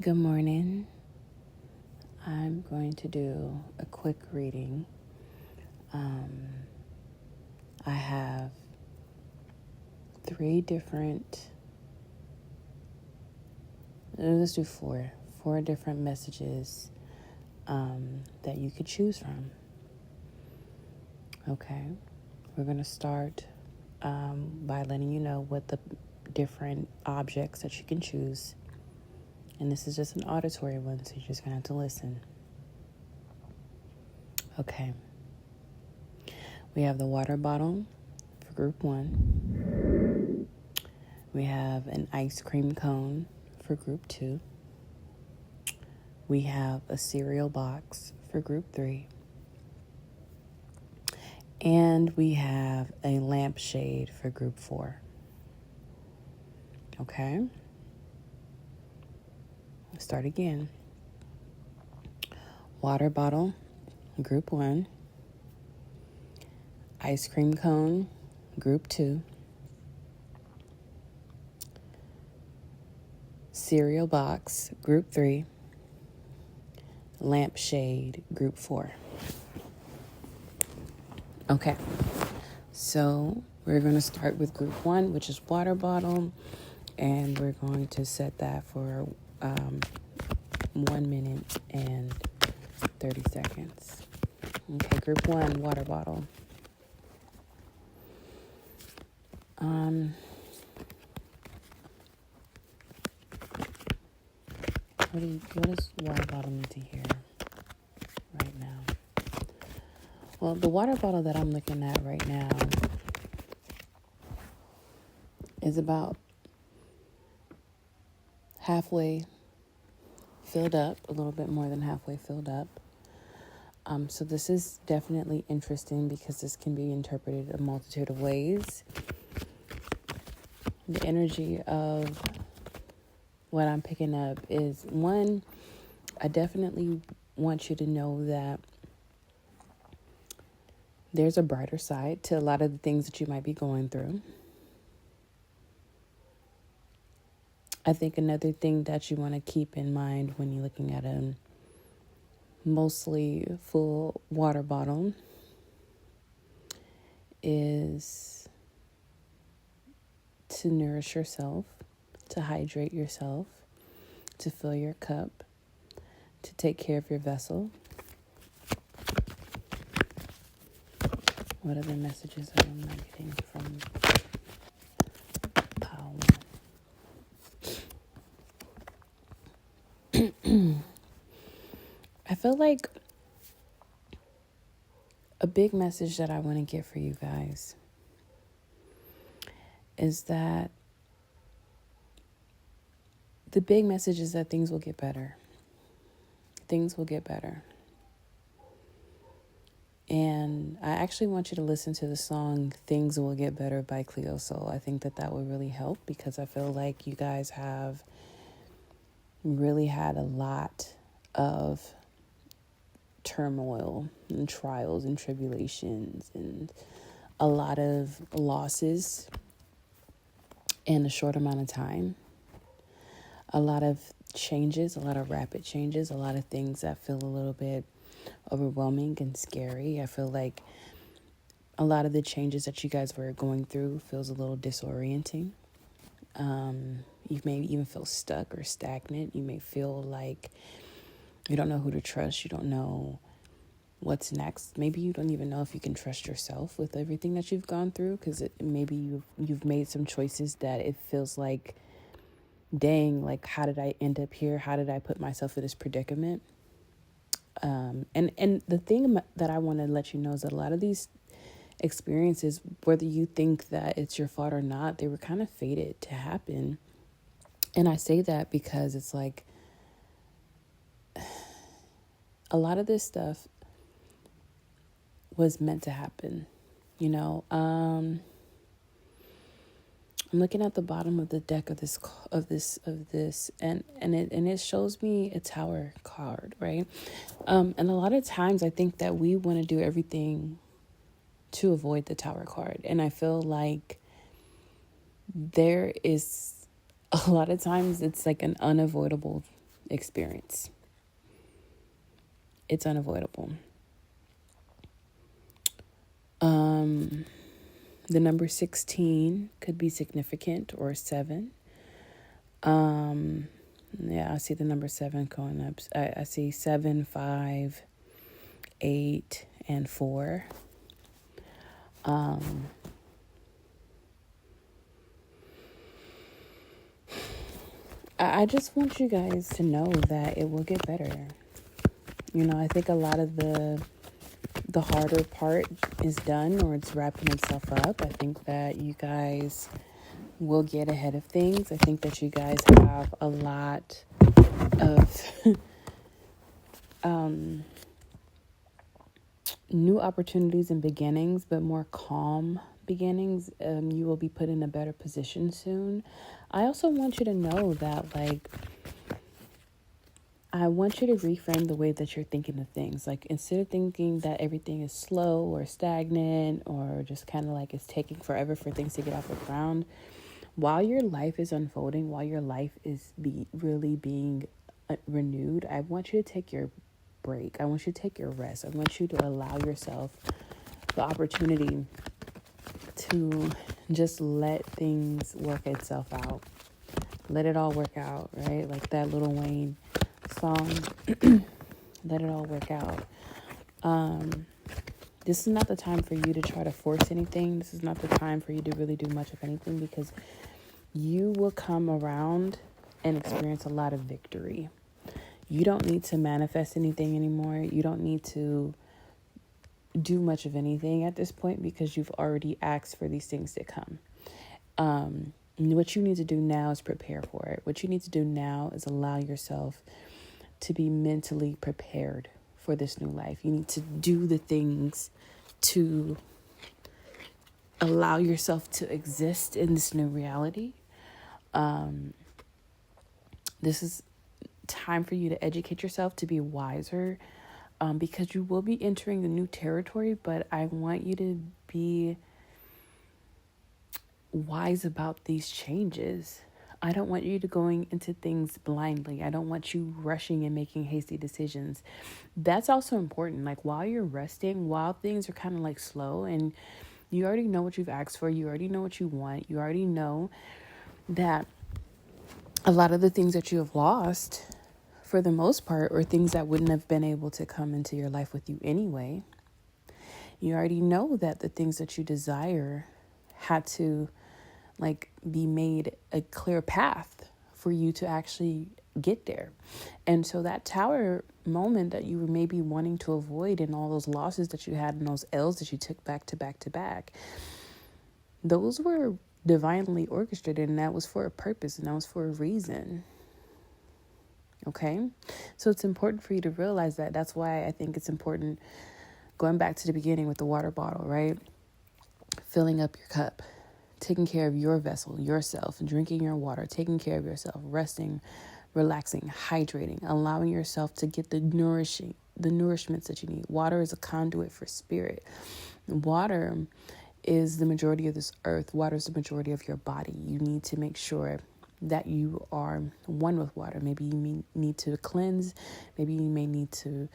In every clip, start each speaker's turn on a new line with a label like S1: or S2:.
S1: Good morning. I'm going to do a quick reading. I have let's do four different messages that you could choose from. Okay, we're going to start by letting you know what the different objects that you can choose. And this is just an auditory one, so you're just going to have to listen. Okay. We have the water bottle for group 1. We have an ice cream cone for group 2. We have a cereal box for group 3. And we have a lampshade for group 4. Okay? Let's start again. Water bottle, group 1. Ice cream cone, group 2. Cereal box, group 3. Lampshade, group 4. Okay, so we're going to start with group 1, which is water bottle, and we're going to set that for 1 minute and 30 seconds. Okay, group 1, water bottle. What does water bottle need to hear right now? Well, the water bottle that I'm looking at right now is about halfway filled up, a little bit more than halfway filled up. So this is definitely interesting because this can be interpreted a multitude of ways. The energy of what I'm picking up is, 1, I definitely want you to know that there's a brighter side to a lot of the things that you might be going through. I think another thing that you want to keep in mind when you're looking at a mostly full water bottle is to nourish yourself, to hydrate yourself, to fill your cup, to take care of your vessel. What other messages am I getting from Power? I feel like a big message that I want to get for you guys is that the big message is that things will get better. Things will get better. And I actually want you to listen to the song Things Will Get Better by Cleo Soul. I think that would really help because I feel like you guys have really had a lot of turmoil and trials and tribulations and a lot of losses in a short amount of time. A lot of changes, a lot of rapid changes, a lot of things that feel a little bit overwhelming and scary. I feel like a lot of the changes that you guys were going through feels a little disorienting. You may even feel stuck or stagnant. You may feel like you don't know who to trust. You don't know what's next. Maybe you don't even know if you can trust yourself with everything that you've gone through, because maybe you've made some choices that it feels like, dang, like, how did I end up here? How did I put myself in this predicament? And the thing that I want to let you know is that a lot of these experiences, whether you think that it's your fault or not, they were kind of fated to happen. And I say that because it's like a lot of this stuff was meant to happen, you know. I'm looking at the bottom of the deck of this, and it shows me a Tower card, right? And a lot of times I think that we want to do everything to avoid the Tower card, and I feel like there is a lot of times it's like an unavoidable experience. It's unavoidable. The number 16 could be significant, or 7. Yeah, I see the number 7 going up. I see 7, 5, 8, and 4. I just want you guys to know that it will get better. I think a lot of the harder part is done, or it's wrapping itself up. I think that you guys will get ahead of things. I think that you guys have a lot of new opportunities and beginnings, but more calm beginnings. You will be put in a better position soon. I also want you to know that, I want you to reframe the way that you're thinking of things. Instead of thinking that everything is slow or stagnant or just kind of it's taking forever for things to get off the ground, while your life is unfolding, while your life is really being renewed, I want you to take your break. I want you to take your rest. I want you to allow yourself the opportunity to just let things work itself out. Let it all work out, right? Like that Lil Wayne song, let it all work out. This is not the time for you to try to force anything. This is not the time for you to really do much of anything, because you will come around and experience a lot of victory. You don't need to manifest anything anymore. You don't need to do much of anything at this point, because you've already asked for these things to come. What you need to do now is prepare for it. What you need to do now is allow yourself to be mentally prepared for this new life. You need to do the things to allow yourself to exist in this new reality. This is time for you to educate yourself, to be wiser, because you will be entering the new territory, but I want you to be wise about these changes. I don't want you to going into things blindly. I don't want you rushing and making hasty decisions. That's also important. While you're resting, while things are kind of slow, and you already know what you've asked for, you already know what you want, you already know that a lot of the things that you have lost, for the most part, are things that wouldn't have been able to come into your life with you anyway. You already know that the things that you desire had to be made a clear path for you to actually get there. And so that tower moment that you were maybe wanting to avoid, and all those losses that you had and those L's that you took back to back to back, those were divinely orchestrated, and that was for a purpose, and that was for a reason. Okay? So it's important for you to realize that. That's why I think it's important, going back to the beginning with the water bottle, right? Filling up your cup, taking care of your vessel, yourself, drinking your water, taking care of yourself, resting, relaxing, hydrating, allowing yourself to get the nourishments that you need. Water is a conduit for spirit. Water is the majority of this earth. Water is the majority of your body. You need to make sure that you are one with water. Maybe you need to cleanse. Maybe you may need to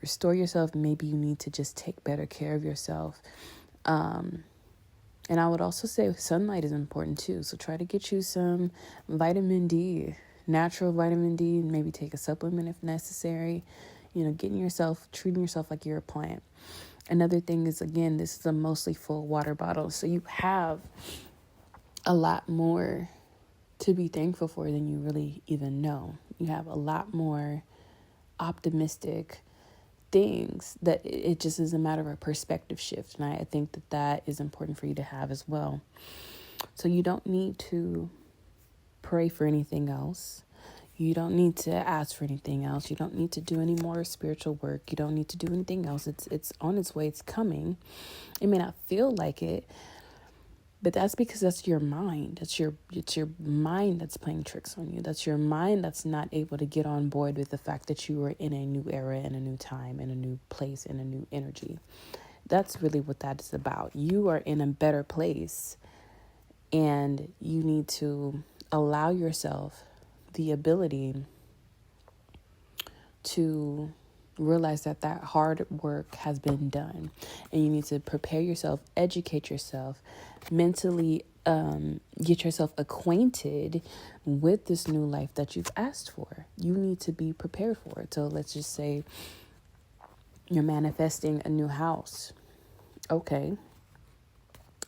S1: restore yourself. Maybe you need to just take better care of yourself. And I would also say sunlight is important too. So try to get you some vitamin D, natural vitamin D, maybe take a supplement if necessary. Treating yourself like you're a plant. Another thing is, again, this is a mostly full water bottle. So you have a lot more to be thankful for than you really even know. You have a lot more optimistic things that it just is a matter of perspective shift. And I think that is important for you to have as well. So you don't need to pray for anything else. You don't need to ask for anything else. You don't need to do any more spiritual work. You don't need to do anything else. It's on its way. It's coming. It may not feel like it, but that's because that's your mind. It's your mind that's playing tricks on you. That's your mind that's not able to get on board with the fact that you are in a new era, in a new time, in a new place, in a new energy. That's really what that is about. You are in a better place, and you need to allow yourself the ability to realize that hard work has been done, and you need to prepare yourself, educate yourself, mentally get yourself acquainted with this new life that you've asked for. You need to be prepared for it. So let's just say you're manifesting a new house. Okay.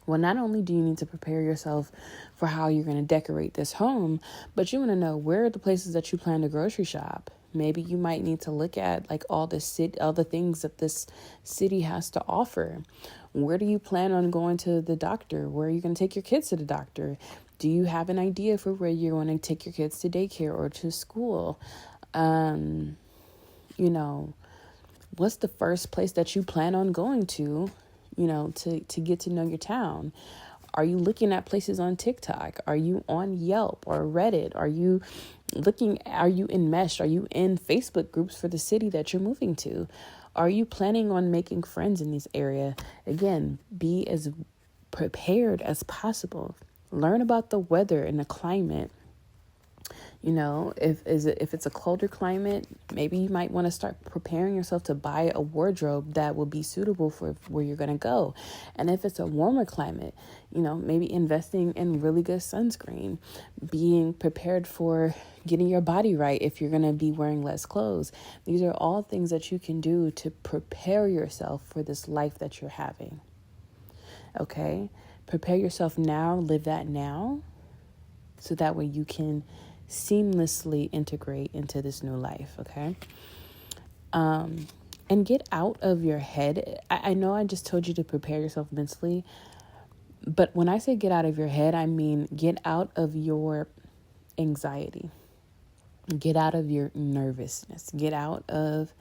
S1: Well, not only do you need to prepare yourself for how you're going to decorate this home, but you want to know where are the places that you plan to grocery shop. Maybe you might need to look at like all the things that this city has to offer. Where do you plan on going to the doctor? Where are you going to take your kids to the doctor? Do you have an idea for where you're going to take your kids to daycare or to school? What's the first place that you plan on going to get to know your town? Are you looking at places on TikTok? Are you on Yelp or Reddit? Are you in Mesh? Are you in Facebook groups for the city that you're moving to? Are you planning on making friends in this area? Again, be as prepared as possible. Learn about the weather and the climate. If it's a colder climate, maybe you might want to start preparing yourself to buy a wardrobe that will be suitable for where you're going to go. And if it's a warmer climate, maybe investing in really good sunscreen, being prepared for getting your body right if you're going to be wearing less clothes. These are all things that you can do to prepare yourself for this life that you're having. Okay? Prepare yourself now, live that now, so that way you can seamlessly integrate into this new life. Okay. And get out of your head. I know I just told you to prepare yourself mentally, but when I say get out of your head, I mean get out of your anxiety, get out of your nervousness, get out of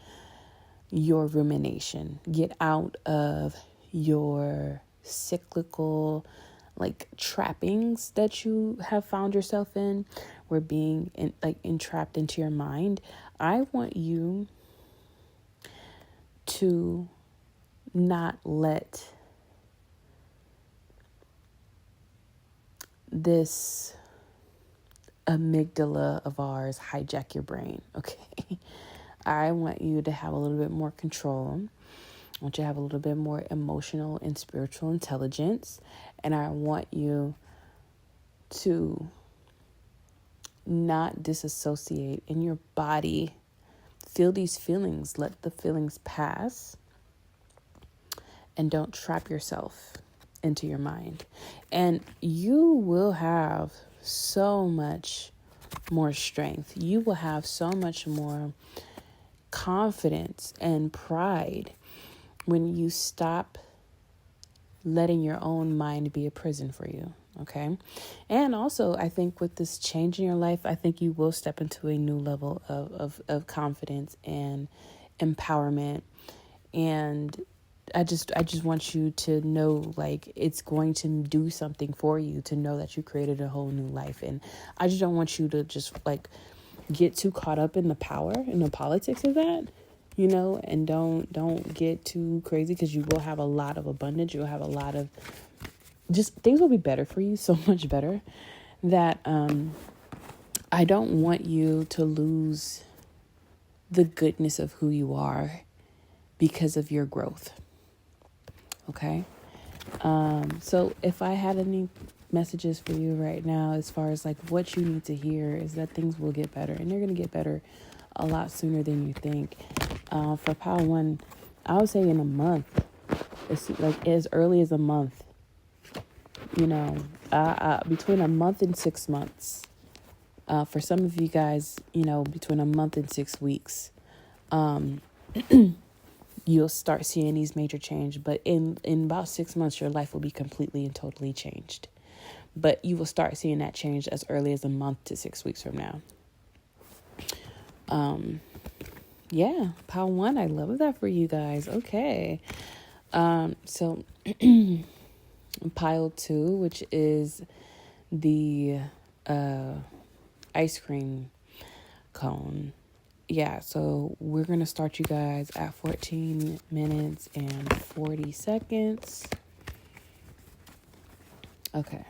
S1: your rumination, get out of your cyclical trappings that you have found yourself in, where being entrapped into your mind. I want you to not let this amygdala of ours hijack your brain. Okay. I want you to have a little bit more control. I want you to have a little bit more emotional and spiritual intelligence. And I want you to not disassociate in your body. Feel these feelings. Let the feelings pass. And don't trap yourself into your mind. And you will have so much more strength. You will have so much more confidence and pride when you stop letting your own mind be a prison for you. Okay. And also, I think with this change in your life, I think you will step into a new level of confidence and empowerment. And I just want you to know, it's going to do something for you to know that you created a whole new life. And I just don't want you to just get too caught up in the power and the politics of that, and don't get too crazy, because you will have a lot of abundance. You'll have a lot of just things will be better for you, so much better, that I don't want you to lose the goodness of who you are because of your growth. Okay. So if I had any messages for you right now, as far as what you need to hear, is that things will get better, and they're going to get better a lot sooner than you think. For Power One, I would say in a month. It's as early as a month. Between a month and 6 months. For some of you guys, between a month and 6 weeks, you'll start seeing these major change. But in about 6 months, your life will be completely and totally changed. But you will start seeing that change as early as a month to 6 weeks from now. Yeah, Power One, I love that for you guys. Okay. So Pile 2, which is the ice cream cone. Yeah, so we're going to start you guys at 14 minutes and 40 seconds. Okay.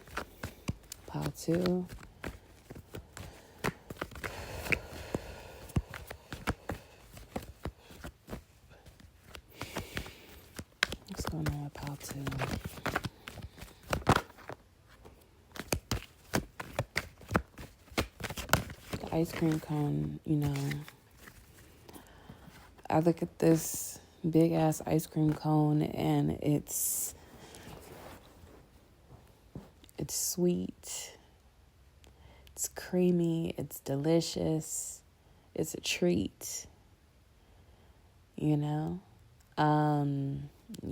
S1: Pile 2. ice cream cone, I look at this big ass ice cream cone and it's sweet, it's creamy, it's delicious, it's a treat, You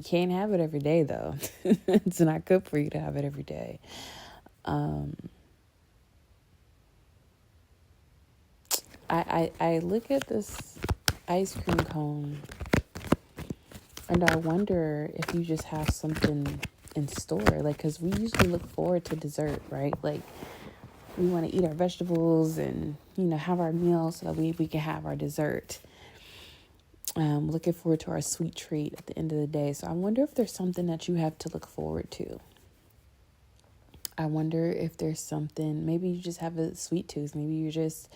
S1: can't have it every day though. It's not good for you to have it every day. I look at this ice cream cone and I wonder if you just have something in store, like, because we usually look forward to dessert, right? Like, we want to eat our vegetables and have our meals so that we can have our dessert. Looking forward to our sweet treat at the end of the day. So I wonder if there's something that you have to look forward to. I wonder if there's something, maybe you just have a sweet tooth. Maybe you're just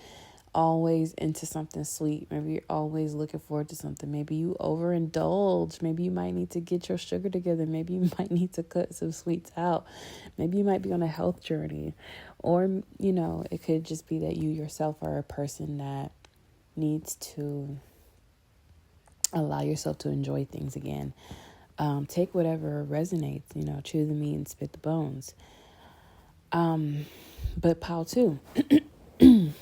S1: always into something sweet. Maybe you're always looking forward to something. Maybe you overindulge. Maybe you might need to get your sugar together. Maybe you might need to cut some sweets out. Maybe you might be on a health journey. Or, it could just be that you yourself are a person that needs to allow yourself to enjoy things again. Take whatever resonates, chew the meat and spit the bones. But pile two. I'm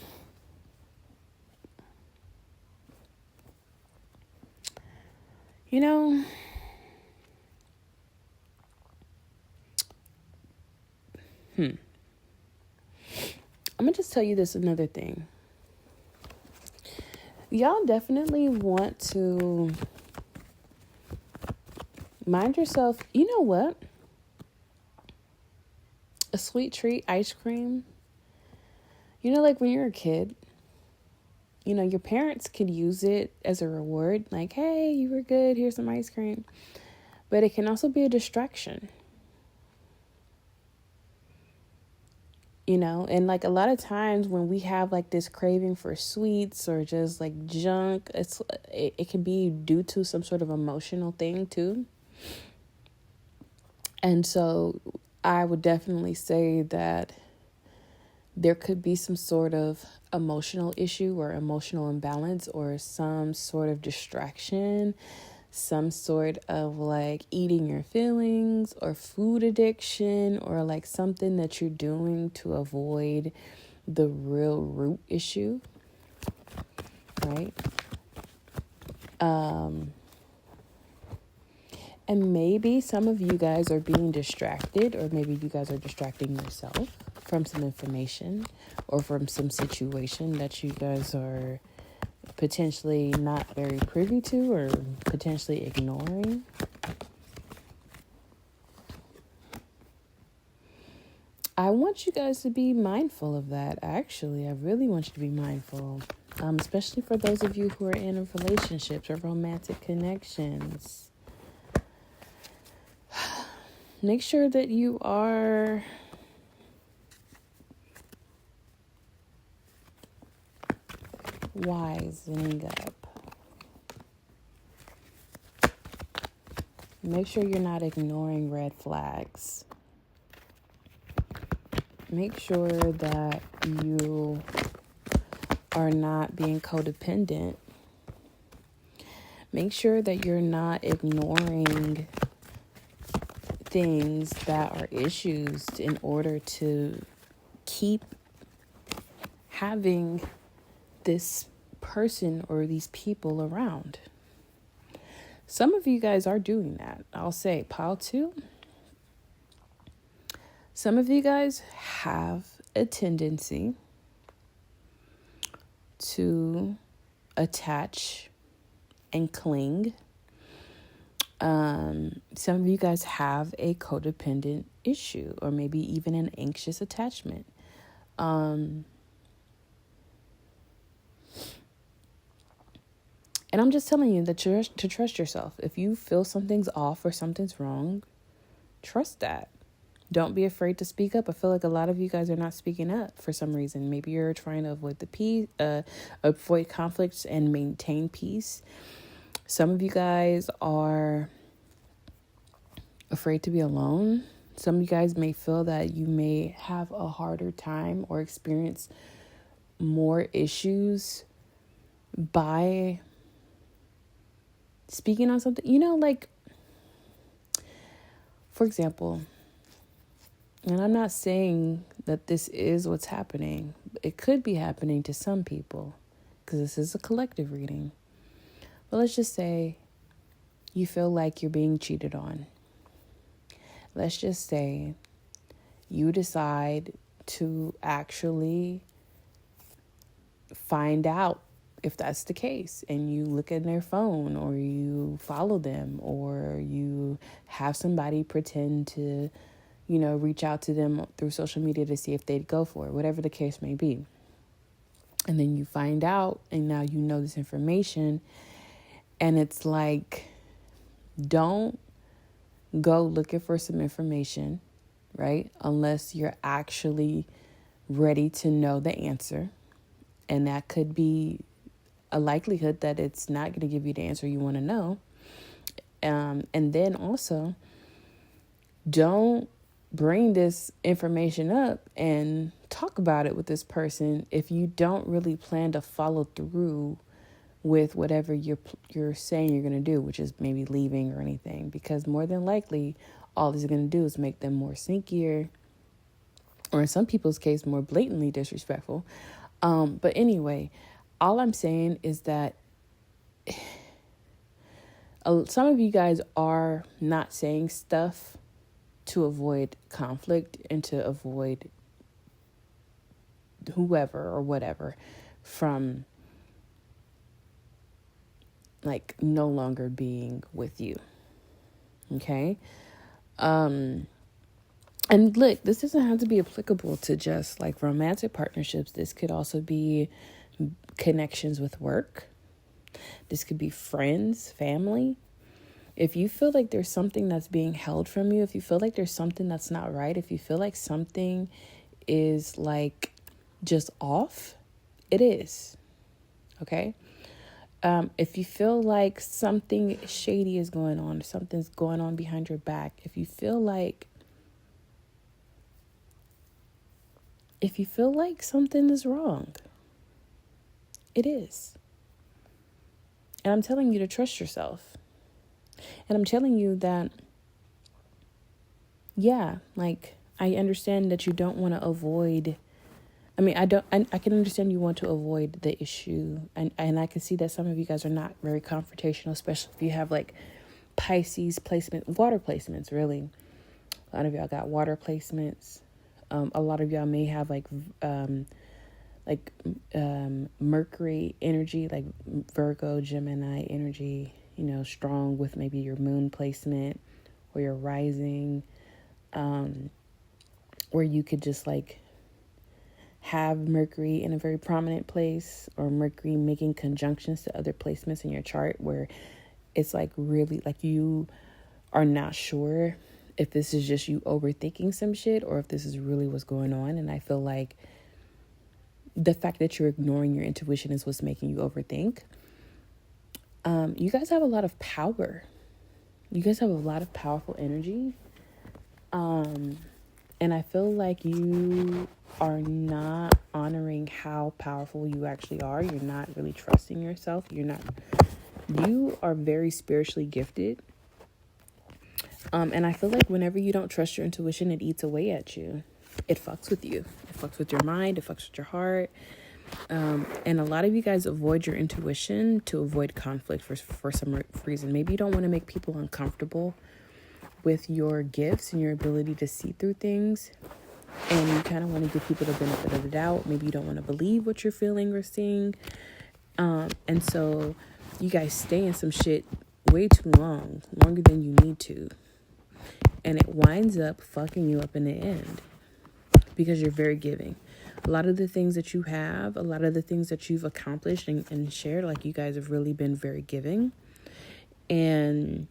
S1: gonna just tell you this another thing. Y'all definitely want to mind yourself. You know what? A sweet treat, ice cream. Like when you're a kid, your parents could use it as a reward. Like, hey, you were good. Here's some ice cream. But it can also be a distraction. And like a lot of times when we have like this craving for sweets or just like junk, it can be due to some sort of emotional thing too. And so I would definitely say that there could be some sort of emotional issue or emotional imbalance or some sort of distraction, some sort of like eating your feelings or food addiction or like something that you're doing to avoid the real root issue, right? And maybe some of you guys are being distracted, or maybe you guys are distracting yourself from some information or from some situation that you guys are potentially not very privy to or potentially ignoring. I want you guys to be mindful of that. Actually, I really want you to be mindful, especially for those of you who are in relationships or romantic connections. Make sure that you are wising up. Make sure you're not ignoring red flags. Make sure that you are not being codependent. Make sure that you're not ignoring things that are issues in order to keep having this person or these people around. Some of you guys are doing that. I'll say pile two. Some of you guys have a tendency to attach and cling. Some of you guys have a codependent issue or maybe even an anxious attachment. And I'm just telling you that to trust yourself. If you feel something's off or something's wrong, trust that. Don't be afraid to speak up. I feel like a lot of you guys are not speaking up for some reason. Maybe you're trying to avoid conflicts and maintain peace. Some of you guys are afraid to be alone. Some of you guys may feel that you may have a harder time or experience more issues by speaking on something, like, for example, and I'm not saying that this is what's happening. It could be happening to some people because this is a collective reading. But let's just say you feel like you're being cheated on. Let's just say you decide to actually find out if that's the case, and you look at their phone, or you follow them, or you have somebody pretend to, reach out to them through social media to see if they'd go for it, whatever the case may be. And then you find out, and now you know this information, and it's like, don't go looking for some information, right? Unless you're actually ready to know the answer. And that could be a likelihood that it's not going to give you the answer you want to know. And then also, don't bring this information up and talk about it with this person if you don't really plan to follow through with whatever you're saying you're going to do, which is maybe leaving or anything. Because more than likely, all this is going to do is make them more sneakier, or in some people's case, more blatantly disrespectful. But anyway, all I'm saying is that some of you guys are not saying stuff to avoid conflict and to avoid whoever or whatever from like no longer being with you. Okay? And look, this doesn't have to be applicable to just like romantic partnerships. This could also be connections with work. This could be friends, family. If you feel like there's something that's being held from you, if you feel like there's something that's not right, if you feel like something is like just off, it is. Okay? If you feel like something shady is going on, something's going on behind your back, if you feel like something is wrong, it is. And I'm telling you to trust yourself. And I'm telling you that, yeah, like, I understand that you don't want to avoid. I can understand you want to avoid the issue. And I can see that some of you guys are not very confrontational, especially if you have like Pisces water placements, really. A lot of y'all got water placements. A lot of y'all may have Mercury energy, like Virgo, Gemini energy, strong with maybe your moon placement or your rising, where you could just like have Mercury in a very prominent place, or Mercury making conjunctions to other placements in your chart where it's like really like you are not sure if this is just you overthinking some shit or if this is really what's going on. And I feel like the fact that you're ignoring your intuition is what's making you overthink. You guys have a lot of power. You guys have a lot of powerful energy. And I feel like you are not honoring how powerful you actually are. You're not really trusting yourself. You are very spiritually gifted. And I feel like whenever you don't trust your intuition, it eats away at you. It fucks with you. It fucks with your mind. It fucks with your heart. And a lot of you guys avoid your intuition to avoid conflict for some reason. Maybe you don't want to make people uncomfortable with your gifts and your ability to see through things. And you kind of want to give people the benefit of the doubt. Maybe you don't want to believe what you're feeling or seeing. And so you guys stay in some shit way too long, longer than you need to. And it winds up fucking you up in the end because you're very giving. A lot of the things that you have, a lot of the things that you've accomplished and shared, like you guys have really been very giving. And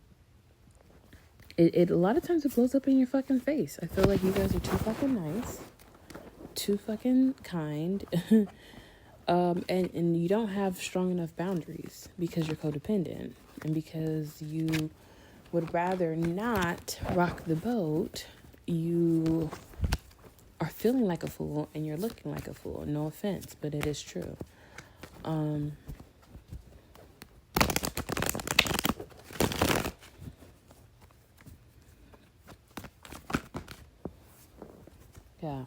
S1: it a lot of times it blows up in your fucking face. I feel like you guys are too fucking nice, too fucking kind. And you don't have strong enough boundaries because you're codependent and because you would rather not rock the boat. You are feeling like a fool and you're looking like a fool. No offense, but it is true. Yeah.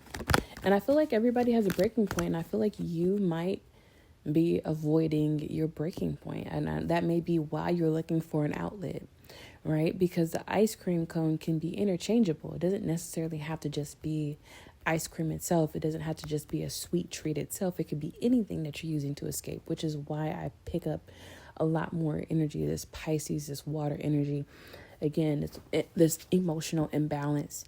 S1: And I feel like everybody has a breaking point, and I feel like you might be avoiding your breaking point, and that may be why you're looking for an outlet, right? Because the ice cream cone can be interchangeable. It doesn't necessarily have to just be ice cream itself. It doesn't have to just be a sweet treat itself. It could be anything that you're using to escape, which is why I pick up a lot more energy, this Pisces, this water energy. Again, this emotional imbalance.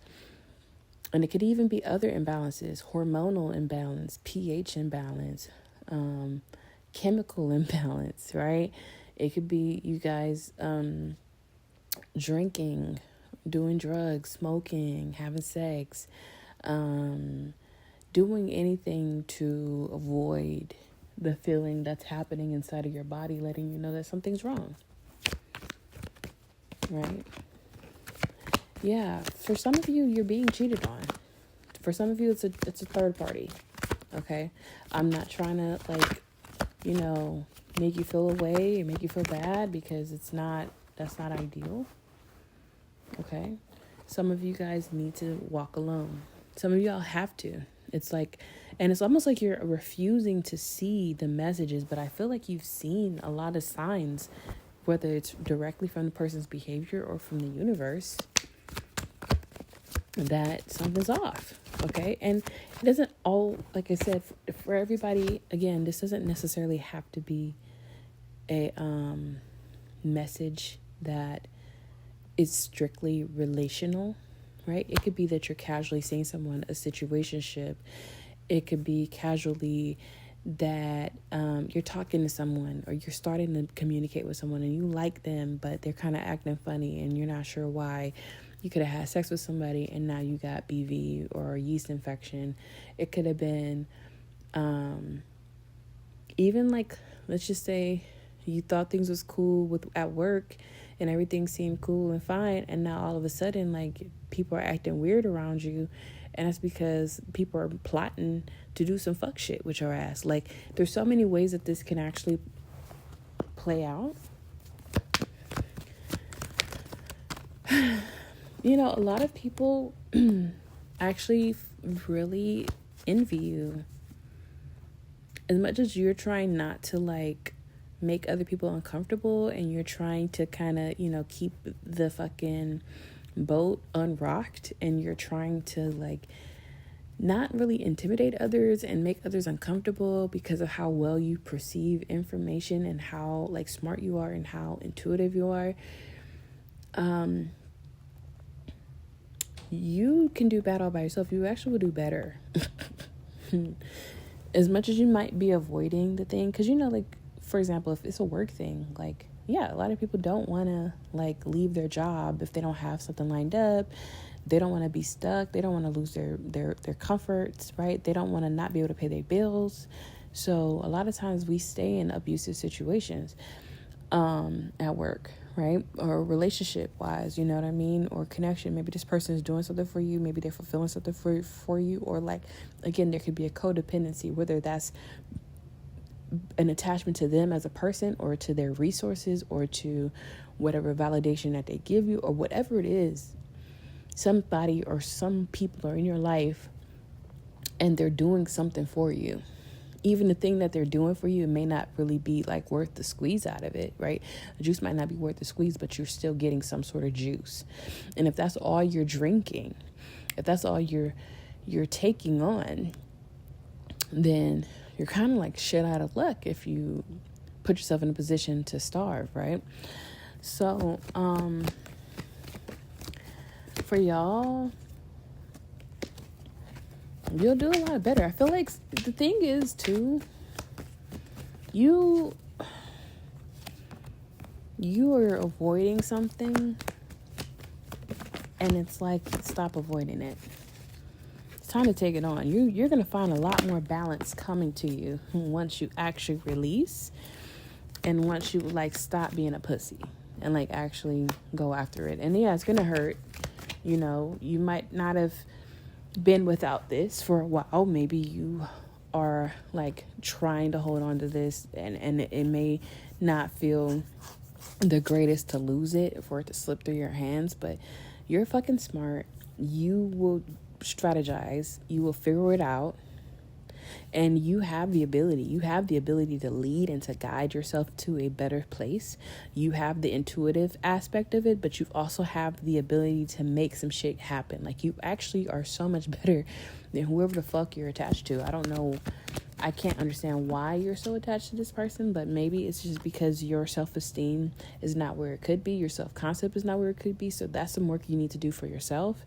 S1: And it could even be other imbalances, hormonal imbalance, pH imbalance, chemical imbalance, right? It could be you guys drinking, doing drugs, smoking, having sex, doing anything to avoid the feeling that's happening inside of your body, letting you know that something's wrong, right? Yeah, for some of you, you're being cheated on. For some of you, it's a third party. Okay, I'm not trying to make you feel away or make you feel bad, because that's not ideal. Okay, some of you guys need to walk alone. Some of y'all have to. It's almost like you're refusing to see the messages, but I feel like you've seen a lot of signs, whether it's directly from the person's behavior or from the universe, that something's off. Okay, and it doesn't like I said, for everybody, again, this doesn't necessarily have to be a message that is strictly relational, right? It could be that you're casually seeing someone, a situationship. It could be casually that you're talking to someone, or you're starting to communicate with someone and you like them, but they're kind of acting funny and you're not sure why. You could have had sex with somebody and now you got BV or a yeast infection. It could have been even let's just say you thought things was cool at work and everything seemed cool and fine, and now all of a sudden people are acting weird around you, and that's because people are plotting to do some fuck shit with your ass. There's so many ways that this can actually play out. A lot of people actually really envy you. As much as you're trying not to make other people uncomfortable, and you're trying to kind of, keep the fucking boat unrocked, and you're trying to not really intimidate others and make others uncomfortable because of how well you perceive information and how smart you are and how intuitive you are. You can do bad all by yourself. You actually will do better. As much as you might be avoiding the thing, because for example, if it's a work thing, a lot of people don't want to leave their job if they don't have something lined up. They don't want to be stuck. They don't want to lose their comforts, right? They don't want to not be able to pay their bills. So a lot of times we stay in abusive situations at work, right? Or relationship wise, you know what I mean? Or connection. Maybe this person is doing something for you. Maybe they're fulfilling something for you. Or again, there could be a codependency, whether that's an attachment to them as a person, or to their resources, or to whatever validation that they give you, or whatever it is. Somebody or some people are in your life and they're doing something for you. Even the thing that they're doing for you may not really be worth the squeeze out of it, right? The juice might not be worth the squeeze, but you're still getting some sort of juice. And if that's all you're drinking, if that's all you're taking on, then you're kind of shit out of luck if you put yourself in a position to starve, right? So, for y'all, you'll do a lot better. I feel like the thing is too, you are avoiding something, and it's stop avoiding it. It's time to take it on. You're gonna find a lot more balance coming to you once you actually release, and once you stop being a pussy and actually go after it. And yeah, it's gonna hurt. You might not have been without this for a while. Maybe you are like trying to hold on to this, and it may not feel the greatest to lose it, for it to slip through your hands, but you're fucking smart. You will strategize, you will figure it out, and you have the ability to lead and to guide yourself to a better place. You have the intuitive aspect of it, but you also have the ability to make some shit happen. Like, you actually are so much better than whoever the fuck you're attached to. I don't know, I can't understand why you're so attached to this person, but maybe it's just because your self-esteem is not where it could be. Your self-concept is not where it could be. So that's some work you need to do for yourself.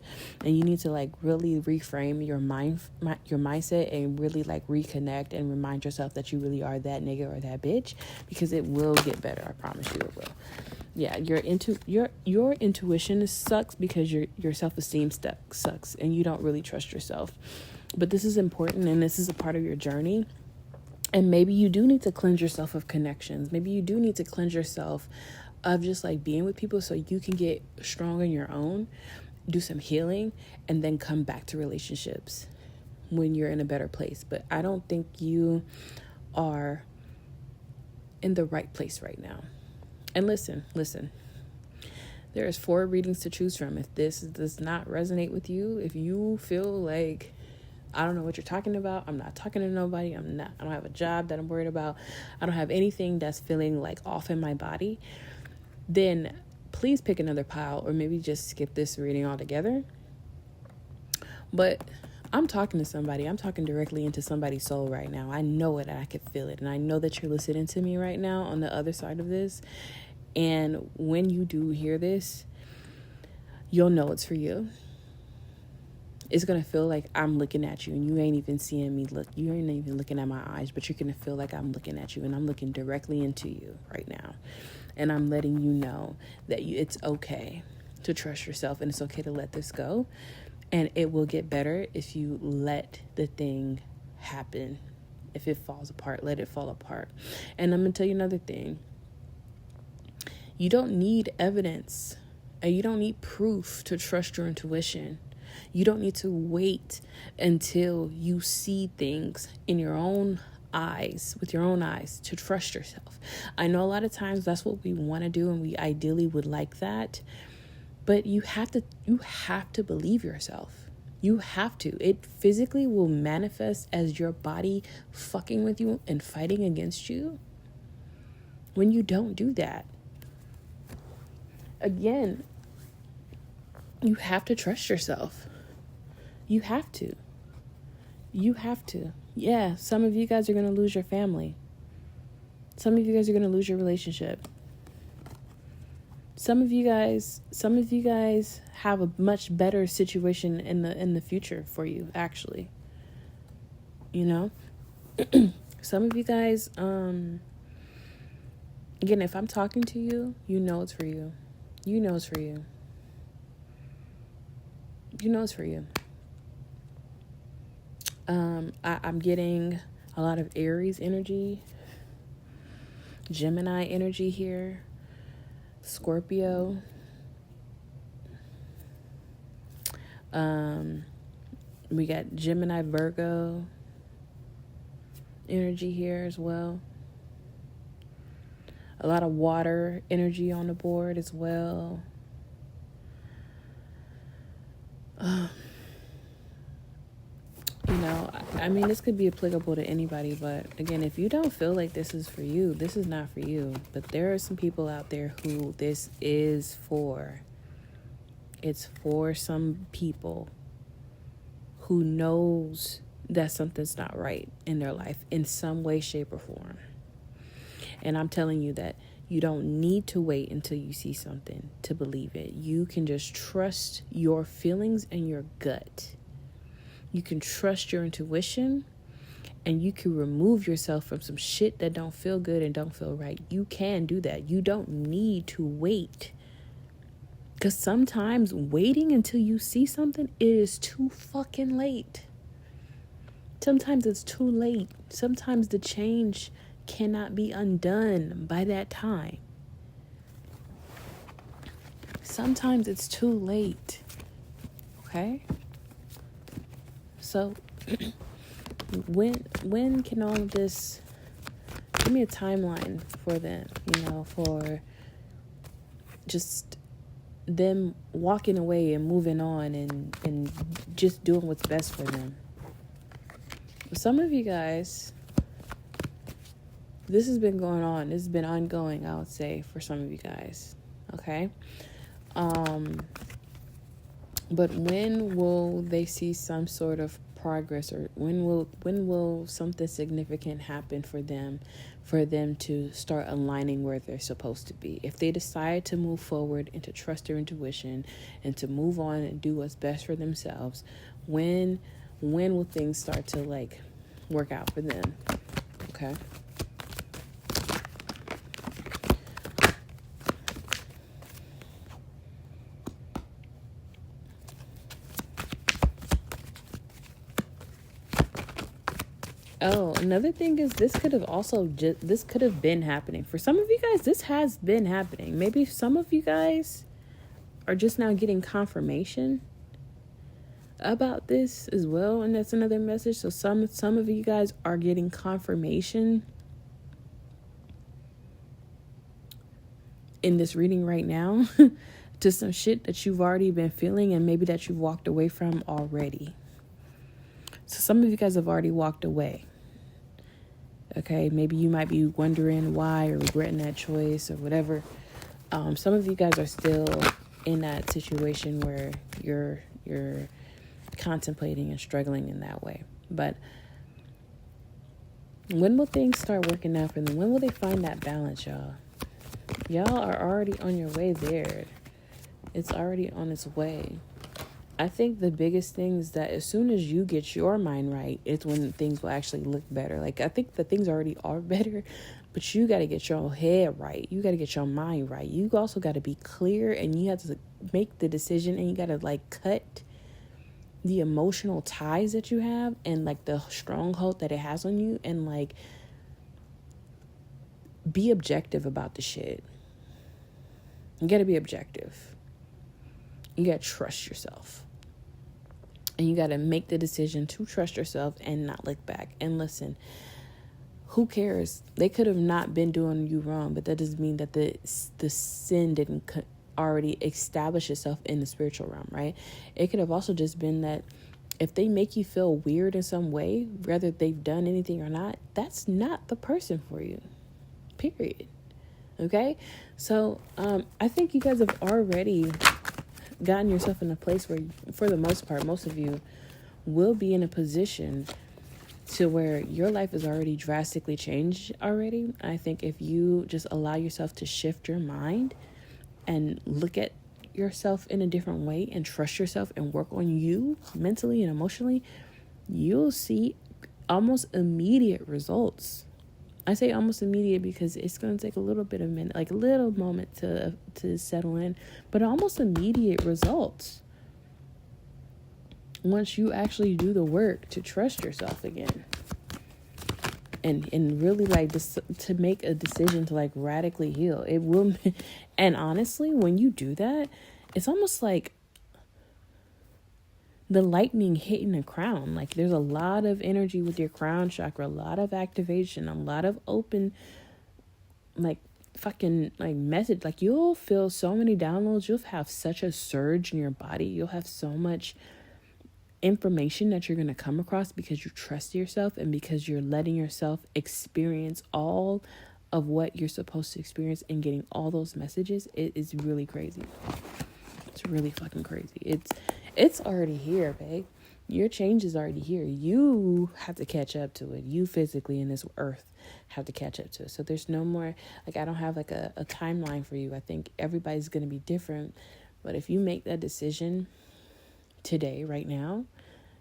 S1: And you need to like really reframe your mindset, and really like reconnect and remind yourself that you really are that nigga or that bitch, because it will get better. I promise you it will. Yeah, your intuition sucks because your self-esteem sucks, and you don't really trust yourself. But this is important, and this is a part of your journey. And maybe you do need to cleanse yourself of connections. Maybe you do need to cleanse yourself of just like being with people so you can get strong on your own, do some healing, and then come back to relationships when you're in a better place. But I don't think you are in the right place right now. And listen. There is 4 readings to choose from. If this does not resonate with you, if you feel like, I don't know what you're talking about, I'm not talking to nobody, I don't have a job that I'm worried about, I don't have anything that's feeling like off in my body, then please pick another pile, or maybe just skip this reading altogether. But I'm talking to somebody. I'm talking directly into somebody's soul right now. I know it, and I can feel it. And I know that you're listening to me right now on the other side of this. And when you do hear this, you'll know it's for you. It's going to feel like I'm looking at you, and you ain't even seeing me look. You ain't even looking at my eyes, but you're going to feel like I'm looking at you, and I'm looking directly into you right now. And I'm letting you know that it's okay to trust yourself, and it's okay to let this go. And it will get better if you let the thing happen. If it falls apart, let it fall apart. And I'm going to tell you another thing. You don't need evidence, and you don't need proof to trust your intuition. You don't need to wait until you see things in your own eyes, with your own eyes, to trust yourself. I know a lot of times that's what we want to do, and we ideally would like that. But you have to believe yourself. You have to. It physically will manifest as your body fucking with you and fighting against you when you don't do that. Again, you have to trust yourself. You have to. Yeah, some of you guys are going to lose your family. Some of you guys are going to lose your relationship. Some of you guys have a much better situation in the future for you, actually. You know? Some of you guys, again, if I'm talking to you, you know it's for you. You know it's for you. You know it's for you. I'm getting a lot of Aries energy, Gemini energy here, Scorpio. We got Gemini, Virgo energy here as well. A lot of water energy on the board as well. You know, I mean, this could be applicable to anybody, but again, if you don't feel like this is for you, this is not for you. But there are some people out there who this is for. It's for some people who knows that something's not right in their life in some way, shape, or form. And I'm telling you that you don't need to wait until you see something to believe it. You can just trust your feelings and your gut. You can trust your intuition, and you can remove yourself from some shit that don't feel good and don't feel right. You can do that. You don't need to wait. Because sometimes waiting until you see something is too fucking late. Sometimes it's too late. Sometimes the change cannot be undone by that time. Sometimes it's too late. Okay? So when can all of this, give me a timeline for them, for just them walking away and moving on and just doing what's best for them. Some of you guys, this has been going on. This has been ongoing, I would say, for some of you guys. Okay? But when will they see some sort of progress, or when will something significant happen for them to start aligning where they're supposed to be? If they decide to move forward and to trust their intuition and to move on and do what's best for themselves, when will things start to like work out for them? Okay. Oh, another thing is this could have been happening. For some of you guys, this has been happening. Maybe some of you guys are just now getting confirmation about this as well, and that's another message. So some of you guys are getting confirmation in this reading right now to some shit that you've already been feeling and maybe that you've walked away from already. So some of you guys have already walked away. Okay, maybe you might be wondering why or regretting that choice or whatever. Some of you guys are still in that situation where you're contemplating and struggling in that way. But when will things start working out for them? When will they find that balance, y'all? Y'all are already on your way there. It's already on its way. I think the biggest thing is that as soon as you get your mind right, it's when things will actually look better. Like, I think that things already are better, but you got to get your head right. You got to get your mind right. You also got to be clear, and you have to make the decision, and you got to like cut the emotional ties that you have and like the stronghold that it has on you, and like be objective about the shit. You got to be objective. You got to trust yourself. And you got to make the decision to trust yourself and not look back. And listen, who cares? They could have not been doing you wrong, but that doesn't mean that the sin didn't already establish itself in the spiritual realm, right? It could have also just been that if they make you feel weird in some way, whether they've done anything or not, that's not the person for you. Period. Okay? So I think you guys have already gotten yourself in a place where, for the most part, most of you will be in a position to where your life is already drastically changed already. I think if you just allow yourself to shift your mind and look at yourself in a different way and trust yourself and work on you mentally and emotionally, you'll see almost immediate results. I say almost immediate because it's going to take a little bit of minute, like a little moment to settle in, but almost immediate results once you actually do the work to trust yourself again and really like to make a decision to like radically heal. It will, and honestly, when you do that, it's almost like the lightning hitting a crown. Like, there's a lot of energy with your crown chakra, a lot of activation, a lot of open, like, fucking, like, message. Like, you'll feel so many downloads. You'll have such a surge in your body. You'll have so much information that you're going to come across because you trust yourself and because you're letting yourself experience all of what you're supposed to experience and getting all those messages. It is really crazy. It's really fucking crazy. It's already here, babe. Your change is already here. You have to catch up to it. You physically in this earth have to catch up to it. So there's no more, like, I don't have like a timeline for you. I think everybody's going to be different. But if you make that decision today, right now,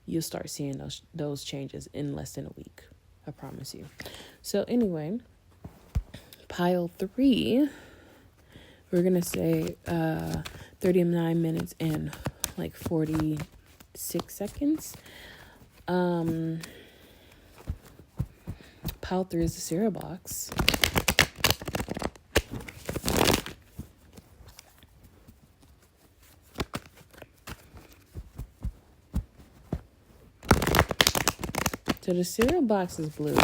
S1: you'll start seeing those changes in less than a week. I promise you. So anyway, pile 3, we're going to say 39 minutes and like 46 seconds. Pile 3 is the cereal box. So the cereal box is blue.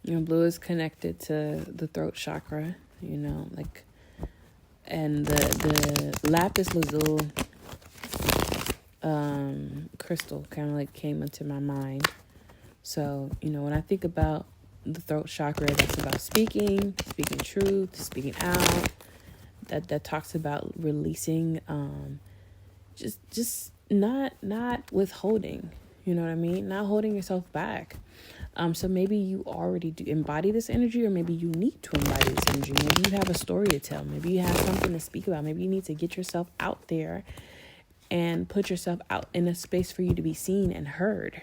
S1: Blue is connected to the throat chakra, and the lapis lazuli crystal kind of like came into my mind. So, when I think about the throat chakra, that's about speaking truth, speaking out. That talks about releasing, just not withholding. You know what I mean? Not holding yourself back. So maybe you already do embody this energy, or maybe you need to embody this energy. Maybe you have a story to tell. Maybe you have something to speak about. Maybe you need to get yourself out there and put yourself out in a space for you to be seen and heard.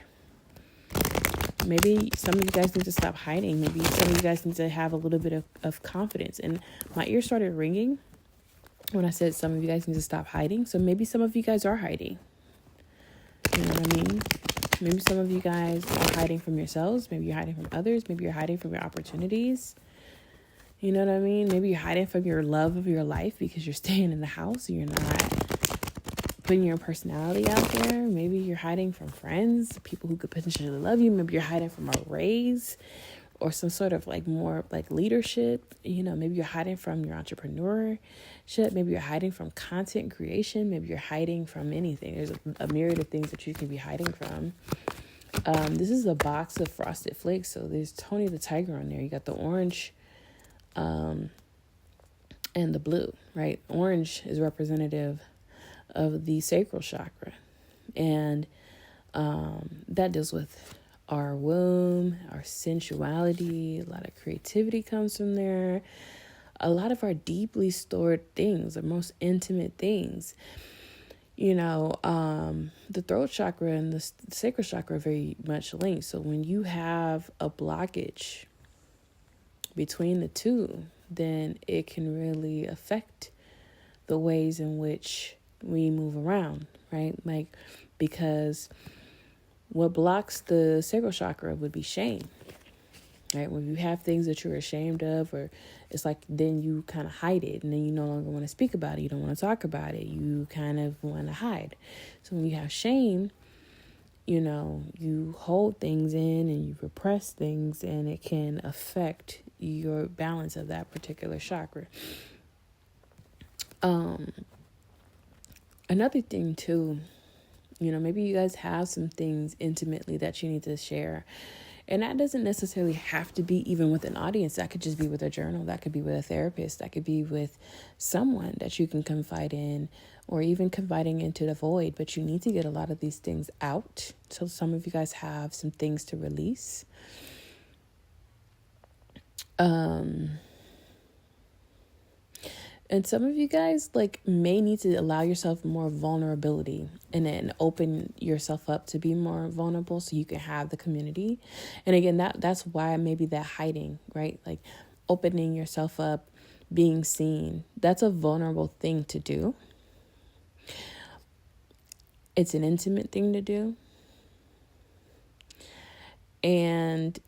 S1: Maybe some of you guys need to stop hiding. Maybe some of you guys need to have a little bit of confidence. And my ears started ringing when I said some of you guys need to stop hiding. So maybe some of you guys are hiding. You know what I mean? Maybe some of you guys are hiding from yourselves. Maybe you're hiding from others. Maybe you're hiding from your opportunities. You know what I mean? Maybe you're hiding from your love of your life because you're staying in the house and you're not putting your personality out there. Maybe you're hiding from friends, people who could potentially love you. Maybe you're hiding from a raise or some sort of more leadership. Maybe you're hiding from your entrepreneurship. Maybe you're hiding from content creation. Maybe you're hiding from anything. There's a myriad of things that you can be hiding from. This is a box of Frosted Flakes. So there's Tony the Tiger on there. You got the orange and the blue, right? Orange is representative of the sacral chakra. And that deals with our womb, our sensuality. A lot of creativity comes from there. A lot of our deeply stored things, our most intimate things. The throat chakra and the sacral chakra are very much linked. So when you have a blockage between the two, then it can really affect the ways in which we move around, right? Because what blocks the sacral chakra would be shame, right? When you have things that you're ashamed of, or it's then you kind of hide it, and then you no longer want to speak about it. You don't want to talk about it. You kind of want to hide. So when you have shame, you hold things in and you repress things, and it can affect your balance of that particular chakra. Another thing too, maybe you guys have some things intimately that you need to share. And that doesn't necessarily have to be even with an audience. That could just be with a journal. That could be with a therapist. That could be with someone that you can confide in, or even confiding into the void. But you need to get a lot of these things out. So some of you guys have some things to release. And some of you guys may need to allow yourself more vulnerability and then open yourself up to be more vulnerable so you can have the community. And again, that's why maybe that hiding, right? Opening yourself up, being seen. That's a vulnerable thing to do. It's an intimate thing to do. And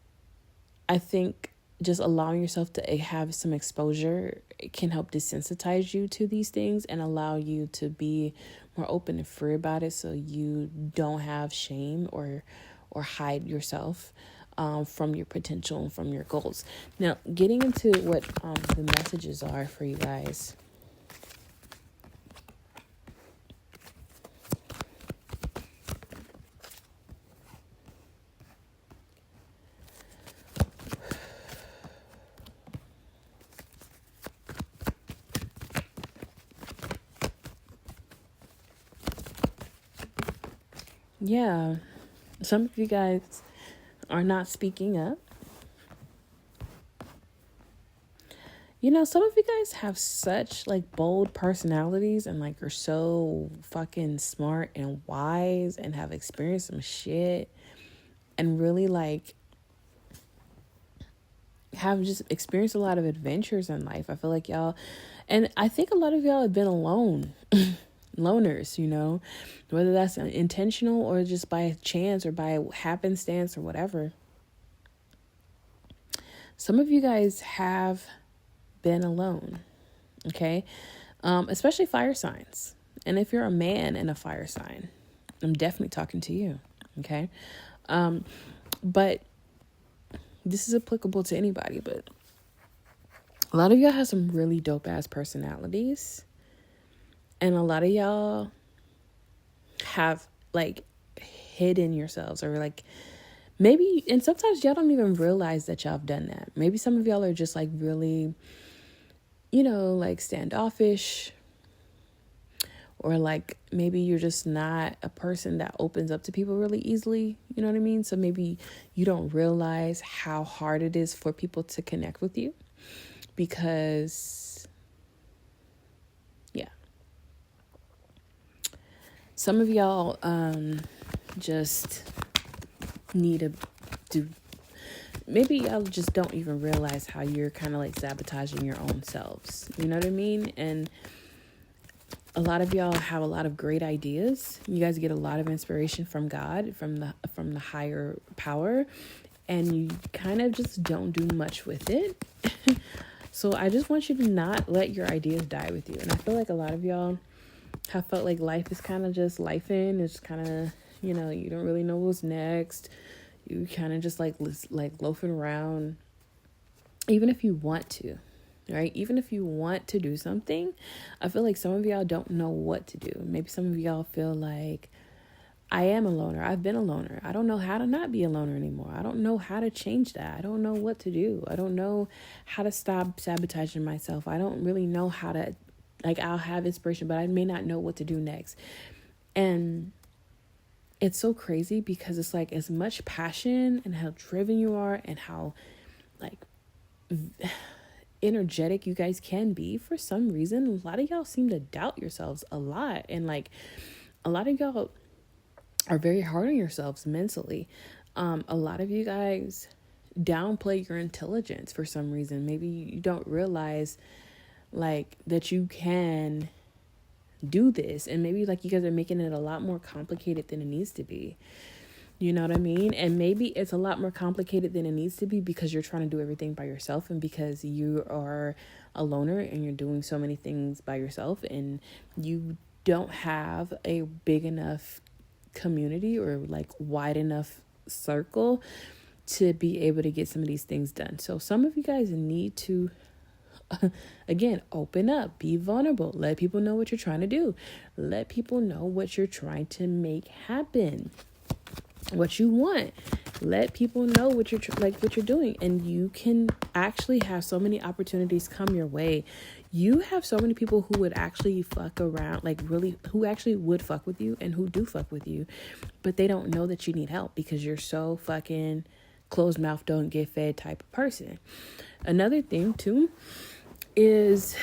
S1: I think just allowing yourself to have some exposure can help desensitize you to these things and allow you to be more open and free about it, so you don't have shame or hide yourself from your potential and from your goals. Now, getting into what the messages are for you guys. Yeah, some of you guys are not speaking up. Some of you guys have such bold personalities and are so fucking smart and wise and have experienced some shit and really have just experienced a lot of adventures in life. I feel like y'all, and I think a lot of y'all have been alone. Loners, whether that's intentional or just by chance or by happenstance or whatever. Some of you guys have been alone, okay? Especially fire signs. And if you're a man in a fire sign, I'm definitely talking to you, okay? But this is applicable to anybody, but a lot of y'all have some really dope ass personalities. And a lot of y'all have like hidden yourselves, or like maybe, and sometimes y'all don't even realize that y'all have done that. Maybe some of y'all are just like really, like standoffish, or like maybe you're just not a person that opens up to people really easily. You know what I mean? So maybe you don't realize how hard it is for people to connect with you, because some of y'all just need to do, maybe y'all just don't even realize how you're kind of like sabotaging your own selves. You know what I mean? And a lot of y'all have a lot of great ideas. You guys get a lot of inspiration from God, from the higher power, and you kind of just don't do much with it. So I just want you to not let your ideas die with you. And I feel like a lot of y'all have felt like life is kind of just lifing. It's kind of, you don't really know what's next. You kind of just like loafing around, even if you want to, right? Even if you want to do something, I feel like some of y'all don't know what to do. Maybe some of y'all feel like, I am a loner. I've been a loner. I don't know how to not be a loner anymore. I don't know how to change that. I don't know what to do. I don't know how to stop sabotaging myself. I don't really know how to, like, I'll have inspiration, but I may not know what to do next. And it's so crazy because it's like as much passion and how driven you are and how like energetic you guys can be, for some reason, a lot of y'all seem to doubt yourselves a lot. And like a lot of y'all are very hard on yourselves mentally. A lot of you guys downplay your intelligence for some reason. Maybe you don't realize like that you can do this, and maybe like you guys are making it a lot more complicated than it needs to be. You know what I mean? And maybe it's a lot more complicated than it needs to be because you're trying to do everything by yourself, and because you are a loner and you're doing so many things by yourself, and you don't have a big enough community or like wide enough circle to be able to get some of these things done. So some of you guys need to again, open up, be vulnerable, let people know what you're trying to do, let people know what you're trying to make happen, what you want. Let people know what you're what you're doing, and you can actually have so many opportunities come your way. You have so many people who would actually fuck around, like really, who actually would fuck with you and who do fuck with you, but they don't know that you need help because you're so fucking closed mouth, don't get fed type of person. Another thing too is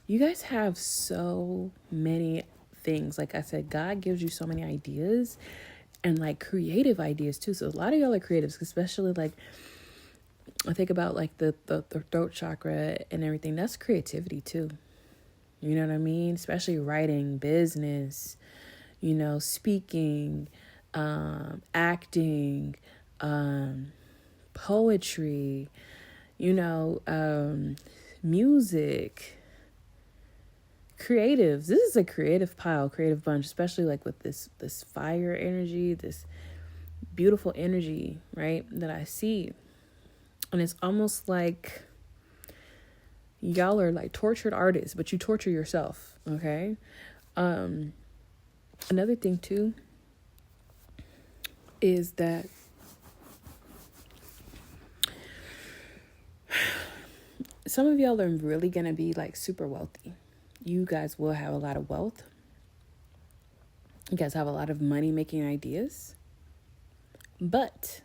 S1: you guys have so many things. Like I said, God gives you so many ideas, and like creative ideas too. So a lot of y'all are creatives, especially like I think about like the throat chakra and everything. That's creativity too. You know what I mean? Especially writing, business, speaking, acting, poetry, music, creatives. This is a creative pile, creative bunch, especially like with this fire energy, this beautiful energy, right, that I see. And it's almost like y'all are like tortured artists, but you torture yourself, okay? Another thing too is that some of y'all are really gonna be like super wealthy. You guys will have a lot of wealth. You guys have a lot of money making ideas. But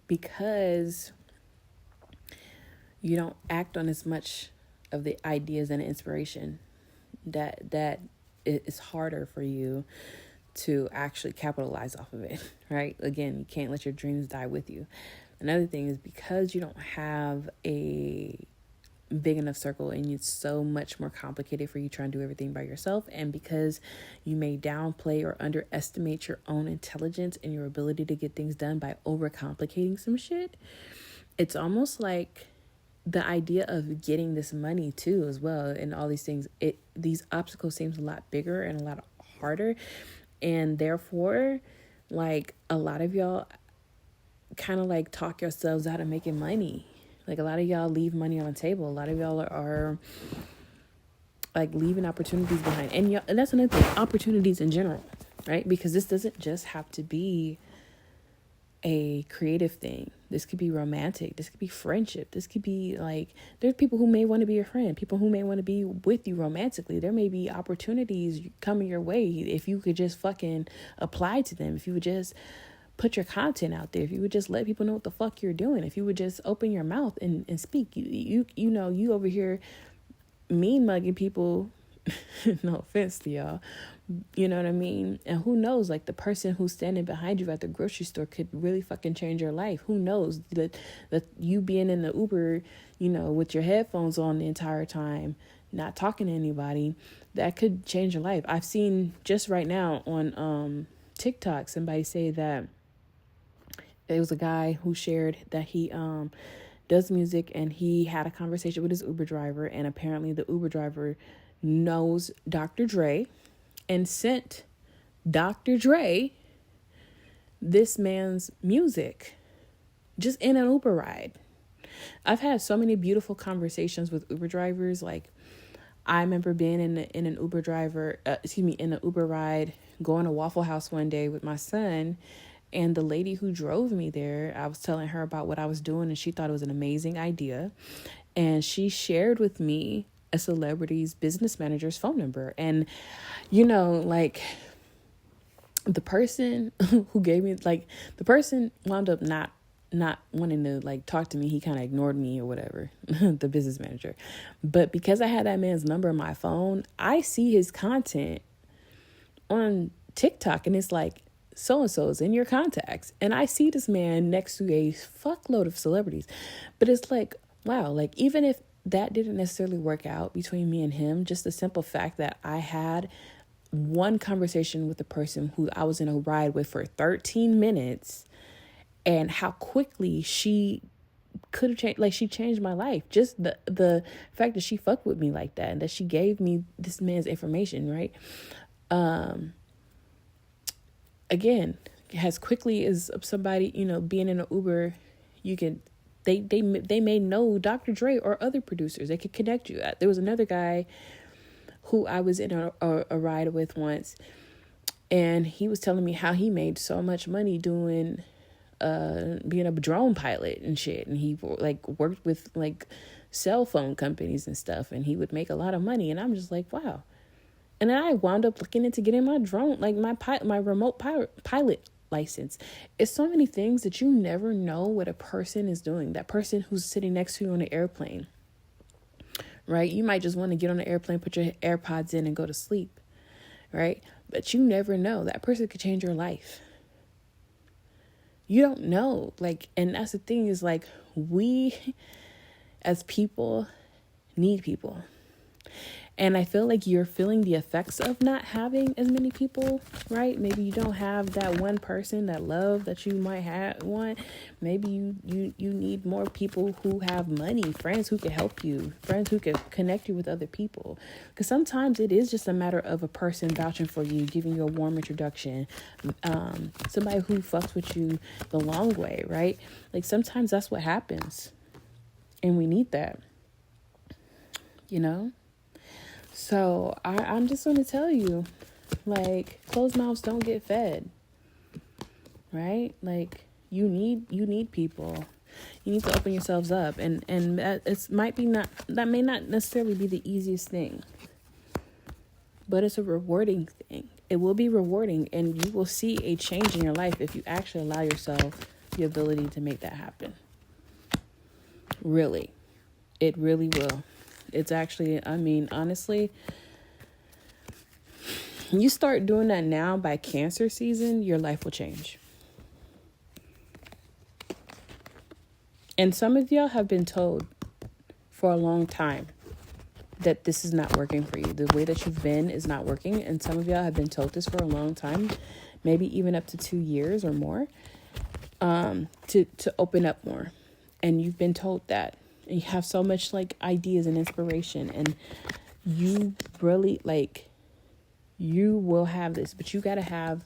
S1: because you don't act on as much of the ideas and inspiration, that it's harder for you to actually capitalize off of it, right? Again, you can't let your dreams die with you. Another thing is because you don't have a big enough circle and it's so much more complicated for you trying to do everything by yourself, and because you may downplay or underestimate your own intelligence and your ability to get things done by overcomplicating some shit, it's almost like the idea of getting this money too as well, and all these things, these obstacles seems a lot bigger and a lot harder, and therefore, like, a lot of y'all kind of like talk yourselves out of making money. Like, a lot of y'all leave money on the table. A lot of y'all are like leaving opportunities behind, and that's another thing, opportunities in general, right? Because this doesn't just have to be a creative thing. This could be romantic. This could be friendship. This could be like, there's people who may want to be your friend, people who may want to be with you romantically. There may be opportunities coming your way if you could just fucking apply to them. If you would just put your content out there, if you would just let people know what the fuck you're doing, if you would just open your mouth and speak. You know, you over here mean mugging people, no offense to y'all, you know what I mean? And who knows, like, the person who's standing behind you at the grocery store could really fucking change your life. Who knows that you being in the Uber, you know, with your headphones on the entire time, not talking to anybody, that could change your life. I've seen just right now on TikTok somebody say that it was a guy who shared that he does music, and he had a conversation with his Uber driver, and apparently the Uber driver knows Dr. Dre and sent Dr. Dre this man's music just in an Uber ride. I've had so many beautiful conversations with Uber drivers. Like, I remember being in an Uber driver, in an Uber ride, going to Waffle House one day with my son. And the lady who drove me there, I was telling her about what I was doing, and she thought it was an amazing idea. And she shared with me a celebrity's business manager's phone number. And, you know, like, the person who gave me, like, the person wound up not wanting to, like, talk to me. He kind of ignored me or whatever, the business manager. But because I had that man's number on my phone, I see his content on TikTok, and it's like, so-and-so is in your contacts. And I see this man next to a fuckload of celebrities. But it's like, wow, like, even if that didn't necessarily work out between me and him, just the simple fact that I had one conversation with the person who I was in a ride with for 13 minutes, and how quickly she could have changed, like, she changed my life. Just the fact that she fucked with me like that, and that she gave me this man's information, right? Again, as quickly as somebody, you know, being in an Uber, you can, they may know Dr. Dre or other producers. They could connect you. There was another guy who I was in a ride with once, and he was telling me how he made so much money doing, being a drone pilot and shit. And he, like, worked with, like, cell phone companies and stuff, and he would make a lot of money. And I'm just like, wow. And then I wound up looking into getting my drone, like my remote pilot license. It's so many things that you never know what a person is doing. That person who's sitting next to you on an airplane, right? You might just want to get on the airplane, put your AirPods in, and go to sleep, right? But you never know. That person could change your life. You don't know. Like, and that's the thing, is like, we as people need people. And I feel like you're feeling the effects of not having as many people, right? Maybe you don't have that one person, that love that you might want. Maybe you need more people who have money, friends who can help you, friends who can connect you with other people. Because sometimes it is just a matter of a person vouching for you, giving you a warm introduction, somebody who fucks with you the long way, right? Like, sometimes that's what happens. And we need that, you know? So I'm just going to tell you, like, closed mouths don't get fed, right? Like, you need people. You need to open yourselves up, and that may not necessarily be the easiest thing, but it's a rewarding thing. It will be rewarding, and you will see a change in your life if you actually allow yourself the ability to make that happen. Really, it really will. It's actually, I mean, honestly, you start doing that now, by Cancer season, your life will change. And some of y'all have been told for a long time that this is not working for you. The way that you've been is not working. And some of y'all have been told this for a long time, maybe even up to 2 years or more, to open up more. And you've been told that. And you have so much like ideas and inspiration, and you really like, you will have this, but you gotta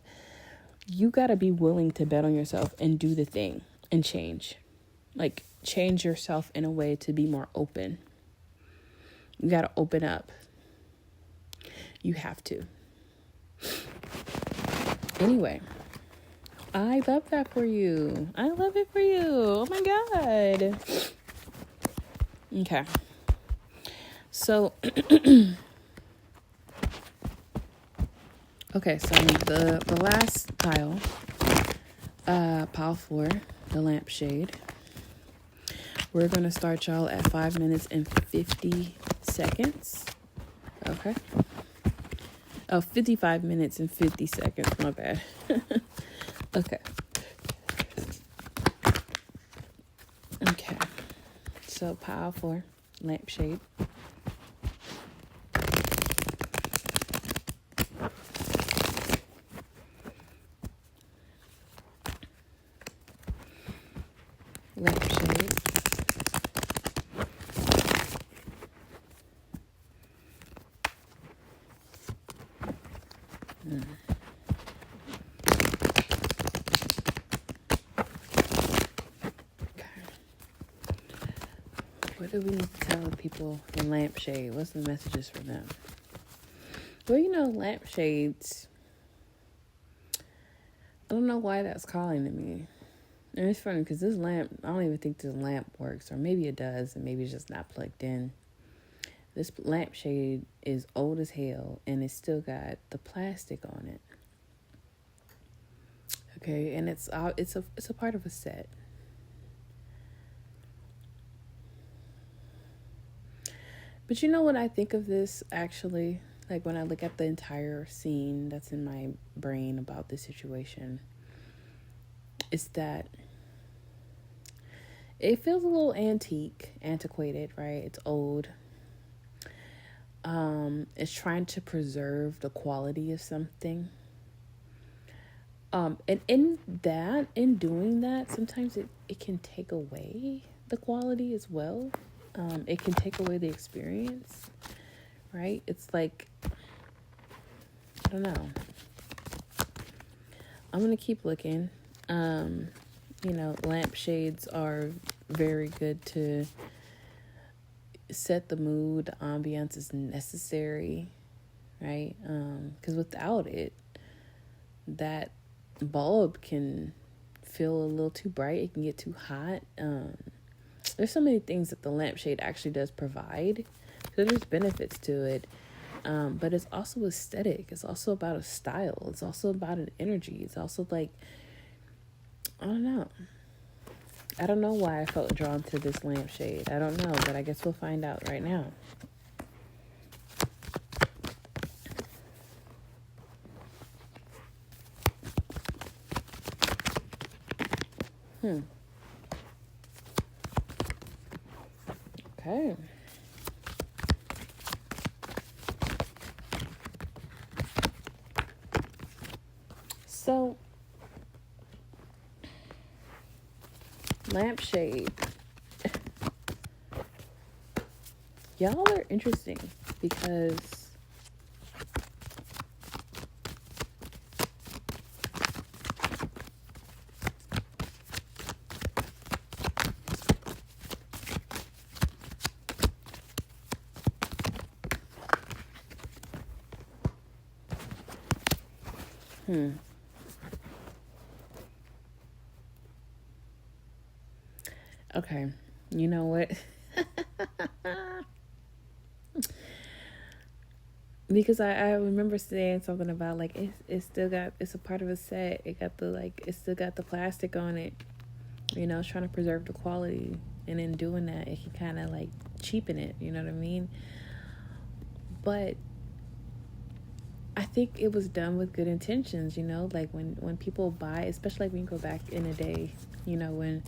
S1: be willing to bet on yourself and do the thing and change. Like, change yourself in a way to be more open. You gotta open up. You have to. Anyway, I love that for you. I love it for you. Oh my God. Okay. So, okay, so the last pile, pile 4, the lampshade. We're going to start y'all at 5 minutes and 50 seconds. Okay. Oh, 55 minutes and 50 seconds. My bad. Okay. Okay. So, pile 4, lampshade. Lampshade. What do we need to tell people for lampshade? What's the messages for them? Well, you know, lampshades, I don't know why that's calling to me. And it's funny because this lamp, I don't even think this lamp works. Or maybe it does, and maybe it's just not plugged in. This lampshade is old as hell, and it's still got the plastic on it. Okay, and it's a part of a set. But you know what I think of this, actually? Like, when I look at the entire scene that's in my brain about this situation, is that it feels a little antiquated, right? It's old. It's trying to preserve the quality of something. And in doing that, sometimes it can take away the quality as well. It can take away the experience, right? It's like, I don't know. I'm going to keep looking. You know, lampshades are very good to set the mood. The ambiance is necessary, right? Because without it, that bulb can feel a little too bright. It can get too hot. There's so many things that the lampshade actually does provide. So there's benefits to it. But it's also aesthetic. It's also about a style. It's also about an energy. It's also like, I don't know. I don't know why I felt drawn to this lampshade. I don't know, but I guess we'll find out right now. Okay. So, lampshade. Y'all are interesting because okay, you know what? Because I remember saying something about like it's a part of a set. It got it still got the plastic on it. You know, it's trying to preserve the quality, and in doing that, it can kind of like cheapen it. You know what I mean? But I think it was done with good intentions. You know, like when people buy, especially like when you go back in the day, you know, when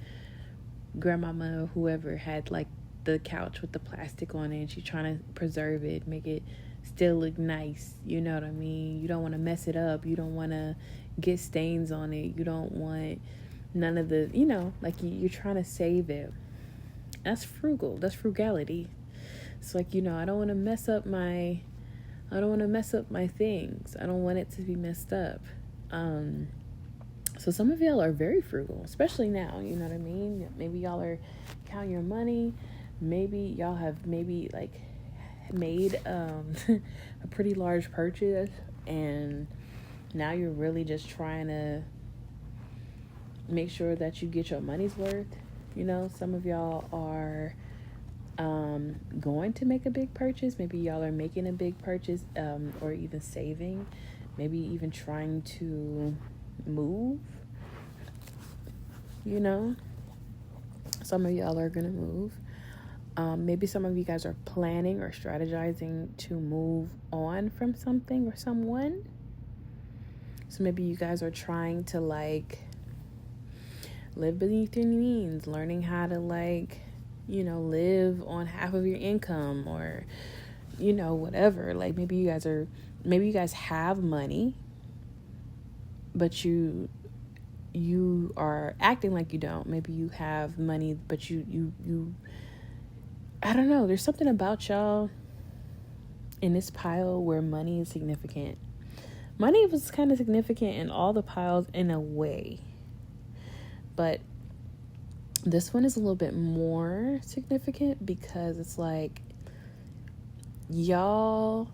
S1: grandmama or whoever had like the couch with the plastic on it, and she's trying to preserve it, make it still look nice. You know what I mean? You don't want to mess it up. You don't want to get stains on it. You don't want none of the, you know, like you're trying to save it. That's frugal. That's frugality. It's like, I don't want to mess up my things. I don't want it to be messed up. So some of y'all are very frugal, especially now, you know what I mean? Maybe y'all are counting your money. Maybe y'all have made a pretty large purchase, and now you're really just trying to make sure that you get your money's worth. Some of y'all are going to make a big purchase. Maybe y'all are making a big purchase, or even saving, maybe even trying to move. Some of y'all are gonna move. Maybe some of you guys are planning or strategizing to move on from something or someone. So maybe you guys are trying to live beneath your means, learning how to live on half of your income, or whatever. Like maybe you guys have money, but you are acting like you don't. Maybe you have money, but you I don't know. There's something about y'all in this pile where money is significant. Money was kind of significant in all the piles in a way, but this one is a little bit more significant because it's like y'all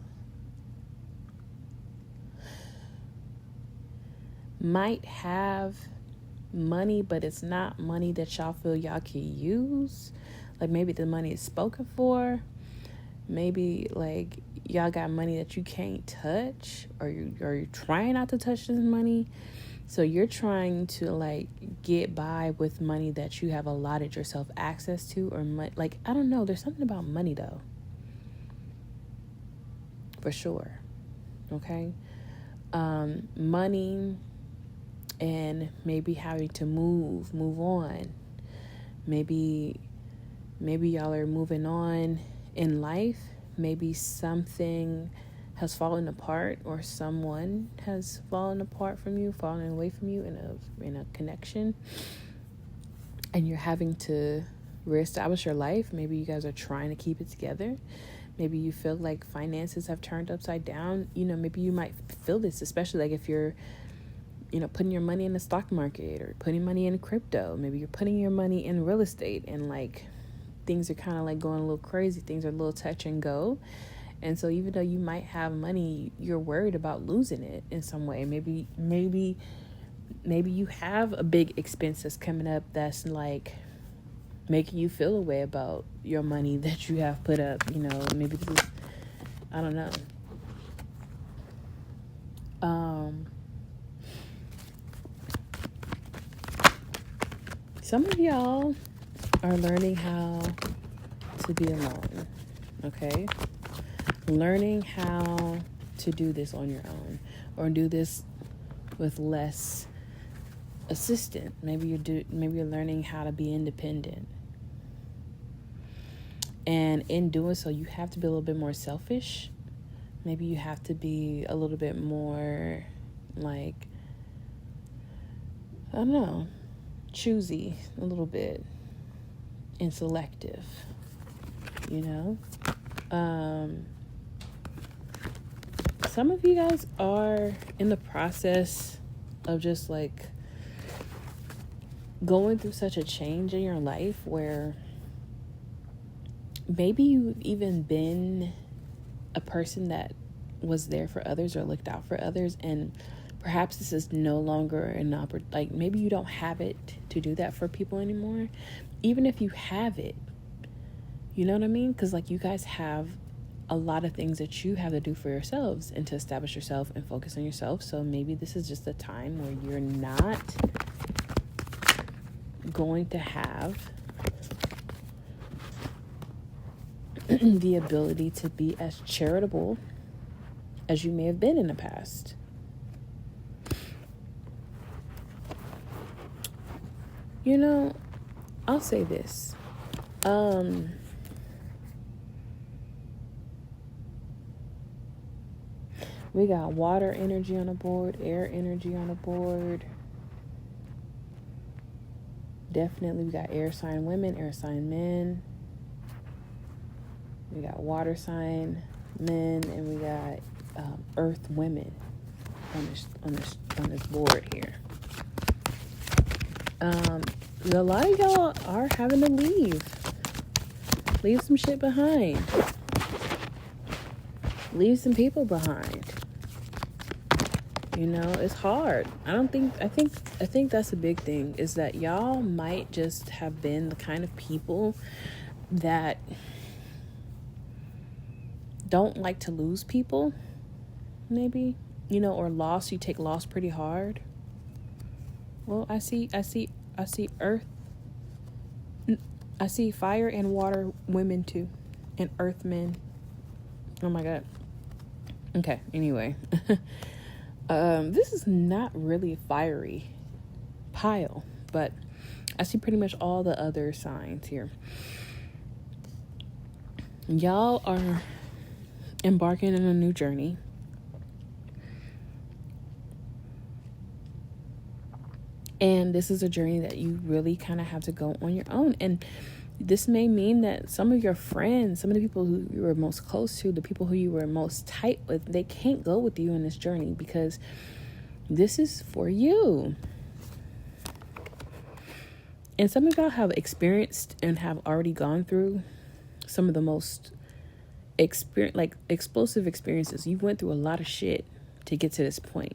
S1: might have money, but it's not money that y'all feel y'all can use. Like maybe the money is spoken for. Maybe like y'all got money that you can't touch, or you're trying not to touch this money. So you're trying to get by with money that you have allotted yourself access to, or I don't know. There's something about money though, for sure. Okay, money. And maybe having to move on. Maybe y'all are moving on in life. Maybe something has fallen apart, or someone has fallen away from you in a connection, and you're having to reestablish your life. Maybe you guys are trying to keep it together. Maybe you feel like finances have turned upside down. Maybe you might feel this, especially if you're putting your money in the stock market, or putting money in crypto. Maybe you're putting your money in real estate, and things are kind of going a little crazy. Things are a little touch and go. And so even though you might have money, you're worried about losing it in some way. Maybe you have a big expense that's coming up that's making you feel a way about your money that you have put up. Maybe this is, I don't know. Some of y'all are learning how to be alone, okay? Learning how to do this on your own, or do this with less assistant. Maybe you're learning how to be independent. And in doing so, you have to be a little bit more selfish. Maybe you have to be a little bit more I don't know, choosy a little bit, and selective, some of you guys are in the process of just going through such a change in your life where maybe you've even been a person that was there for others or looked out for others, and perhaps this is no longer an opportunity. Maybe you don't have it to do that for people anymore. Even if you have it, you know what I mean? Because you guys have a lot of things that you have to do for yourselves and to establish yourself and focus on yourself. So maybe this is just a time where you're not going to have the ability to be as charitable as you may have been in the past. I'll say this. We got water energy on the board, air energy on the board. Definitely, we got air sign women, air sign men. We got water sign men, and we got earth women on this board here. A lot of y'all are having to leave some shit behind, leave some people behind. You know, it's hard. I think that's a big thing, is that y'all might just have been the kind of people that don't like to lose people, maybe, you know, or loss. You take loss pretty hard. Well, I see earth. I see fire and water women too, and earth men. Oh my God. Okay. Anyway, this is not really a fiery pile, but I see pretty much all the other signs here. Y'all are embarking on a new journey. And this is a journey that you really kind of have to go on your own. And this may mean that some of your friends, some of the people who you were most close to, the people who you were most tight with, they can't go with you on this journey, because this is for you. And some of y'all have experienced and have already gone through some of the most explosive experiences. You went through a lot of shit to get to this point.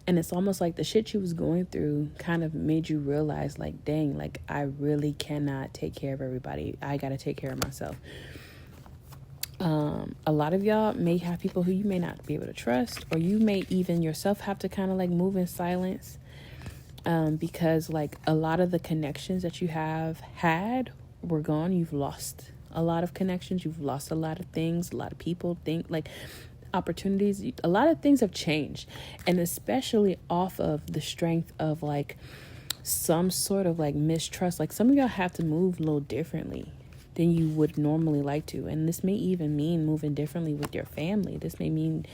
S1: And it's almost like the shit you was going through kind of made you realize, like, dang, like, I really cannot take care of everybody. I got to take care of myself. A lot of y'all may have people who you may not be able to trust, or you may even yourself have to kind of like move in silence, because like a lot of the connections that you have had were gone. You've lost a lot of connections. You've lost a lot of things, a lot of people, opportunities. A lot of things have changed, and especially off of the strength of like some sort of like mistrust. Like some of y'all have to move a little differently than you would normally like to, and this may even mean moving differently with your family. This may mean,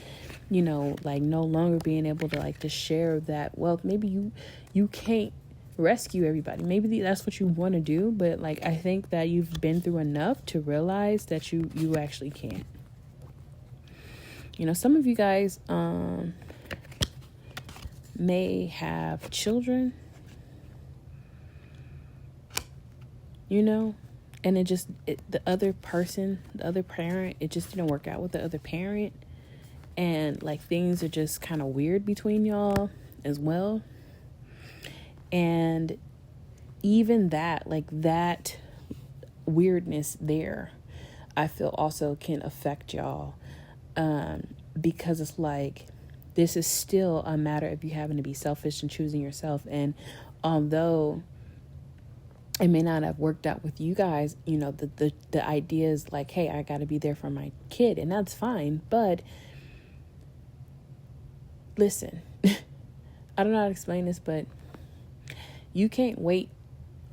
S1: you know, like no longer being able to like to share that wealth. Maybe you can't rescue everybody. Maybe that's what you want to do, but like I think that you've been through enough to realize that you actually can't. You know, some of you guys may have children, you know, and the other parent, it just didn't work out with the other parent. And like things are just kind of weird between y'all as well. And even that, like that weirdness there, I feel also can affect y'all. Because it's like, this is still a matter of you having to be selfish and choosing yourself. And although it may not have worked out with you guys, you know, the idea is like, hey, I got to be there for my kid, and that's fine. But listen, I don't know how to explain this, but you can't wait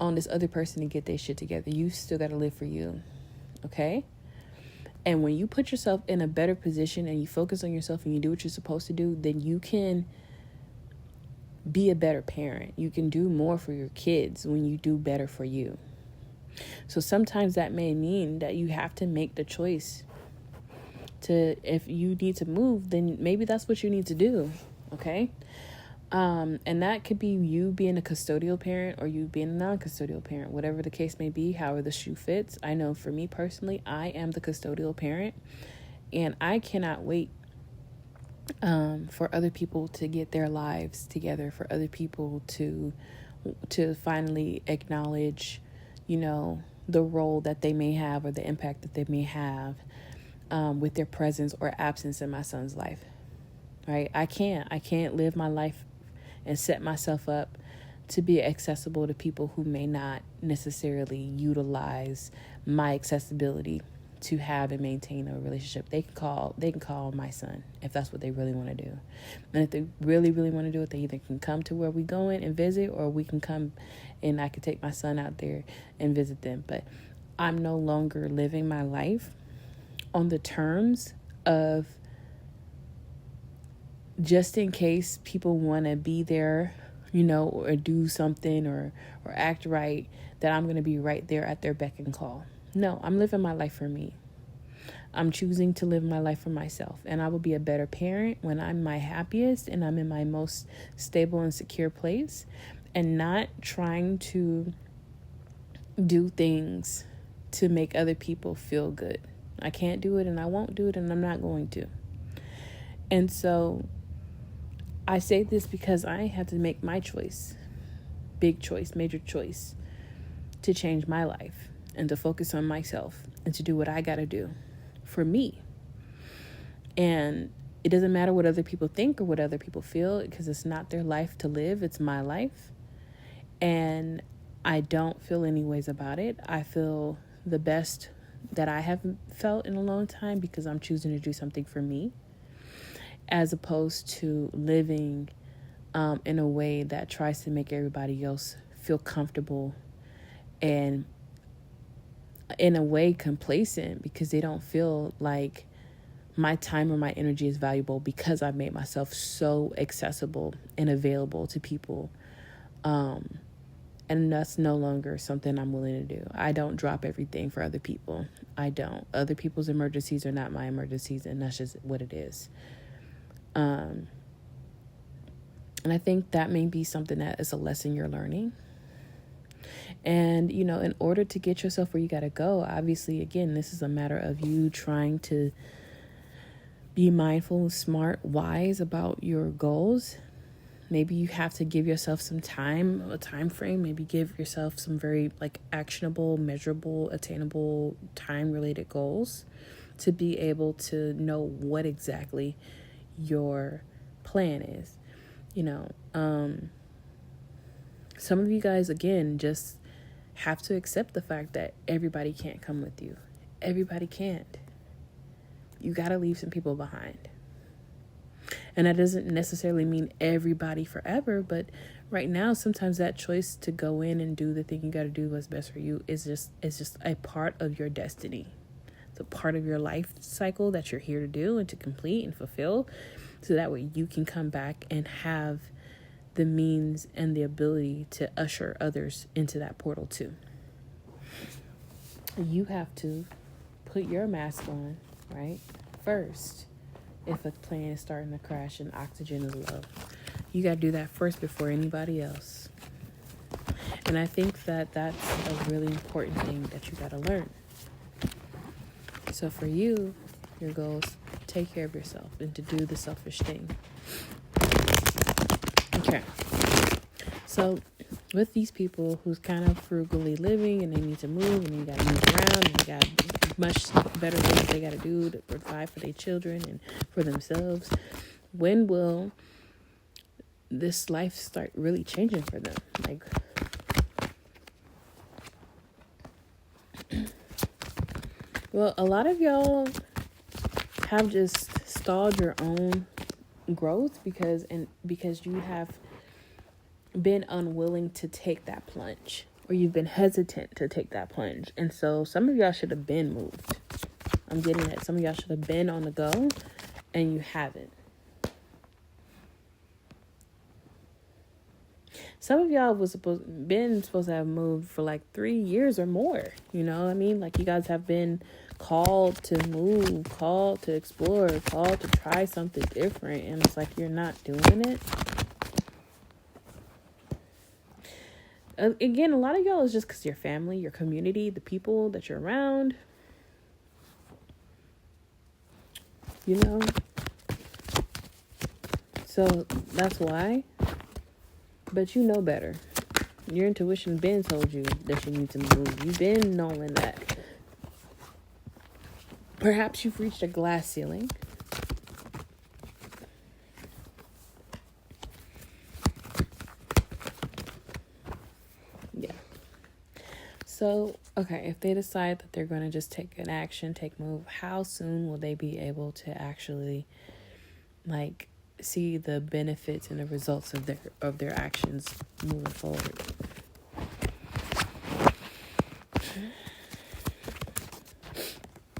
S1: on this other person to get their shit together. You still got to live for you. Okay? And when you put yourself in a better position and you focus on yourself and you do what you're supposed to do, then you can be a better parent. You can do more for your kids when you do better for you. So sometimes that may mean that you have to make the choice to, if you need to move, then maybe that's what you need to do. Okay? And that could be you being a custodial parent or you being a non-custodial parent, whatever the case may be, however the shoe fits. I know for me personally, I am the custodial parent, and I cannot wait for other people to get their lives together, for other people to finally acknowledge, you know, the role that they may have or the impact that they may have with their presence or absence in my son's life. Right? I can't live my life and set myself up to be accessible to people who may not necessarily utilize my accessibility to have and maintain a relationship. They can call my son if that's what they really want to do. And if they really, really want to do it, they either can come to where we going and visit, or we can come and I could take my son out there and visit them. But I'm no longer living my life on the terms of just in case people want to be there or do something or act right, that I'm going to be right there at their beck and call. No, I'm living my life for me. I'm choosing to live my life for myself, and I will be a better parent when I'm my happiest and I'm in my most stable and secure place, and not trying to do things to make other people feel good. I can't do it, and I won't do it, and I'm not going to. And so I say this because I had to make my choice, big choice, major choice, to change my life and to focus on myself and to do what I got to do for me. And it doesn't matter what other people think or what other people feel, because it's not their life to live. It's my life. And I don't feel any ways about it. I feel the best that I have felt in a long time because I'm choosing to do something for me, as opposed to living in a way that tries to make everybody else feel comfortable and in a way complacent, because they don't feel like my time or my energy is valuable because I've made myself so accessible and available to people. And that's no longer something I'm willing to do. I don't drop everything for other people. I don't. Other people's emergencies are not my emergencies, and that's just what it is. And I think that may be something that is a lesson you're learning. And, in order to get yourself where you got to go, obviously, again, this is a matter of you trying to be mindful, smart, wise about your goals. Maybe you have to give yourself some time, a time frame. Maybe give yourself some very actionable, measurable, attainable, time-related goals to be able to know what exactly your plan is. Some of you guys, again, just have to accept the fact that everybody can't come with you. Everybody can't. You got to leave some people behind. And that doesn't necessarily mean everybody forever, but right now, sometimes that choice to go in and do the thing you got to do what's best for you is just a part of your destiny. It's a part of your life cycle that you're here to do and to complete and fulfill, so that way you can come back and have the means and the ability to usher others into that portal too. You have to put your mask on, right? First, if a plane is starting to crash and oxygen is low, you got to do that first before anybody else. And I think that that's a really important thing that you got to learn. So for you, your goals, take care of yourself and to do the selfish thing. Okay. So with these people who's kind of frugally living and they need to move and they got to move around and they got much better things they got to do to provide for their children and for themselves, when will this life start really changing for them? Well, a lot of y'all have just stalled your own growth because you have been unwilling to take that plunge, or you've been hesitant to take that plunge. And so some of y'all should have been moved. I'm getting that some of y'all should have been on the go and you haven't. Some of y'all was supposed to have moved for 3 years or more. You guys have been called to move, called to explore, called to try something different, and it's you're not doing it. Again, a lot of y'all is just because your family, your community, the people that you're around, so that's why. But you know better. Your intuition been told you that you need to move. You've been knowing that. Perhaps you've reached a glass ceiling. Yeah. So, okay, if they decide that they're going to just take an action, take move, how soon will they be able to actually, see the benefits and the results of their actions moving forward?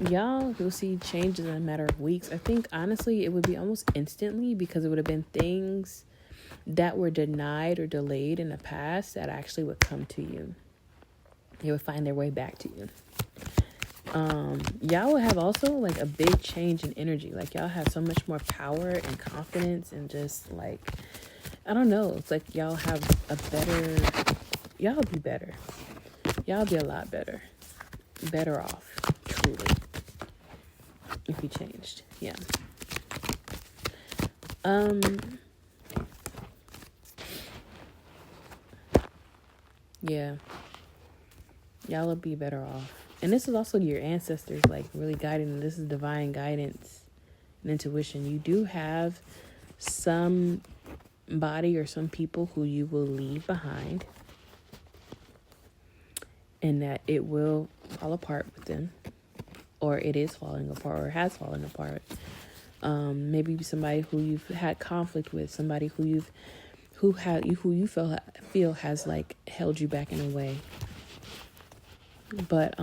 S1: Y'all will see changes in a matter of weeks. I think honestly it would be almost instantly, because it would have been things that were denied or delayed in the past that actually would come to you. They would find their way back to you. Y'all will have also like a big change in energy. Like y'all have so much more power and confidence and just like, I don't know. It's like y'all have y'all be better. Y'all be a lot better. Better off, truly. If you changed. Yeah. Yeah. Y'all will be better off. And this is also your ancestors, like, really guiding. This is divine guidance and intuition. You do have somebody or some people who you will leave behind, and that it will fall apart with them, or it is falling apart, or has fallen apart. Maybe somebody who you've had conflict with, somebody who you feel has like held you back in a way. But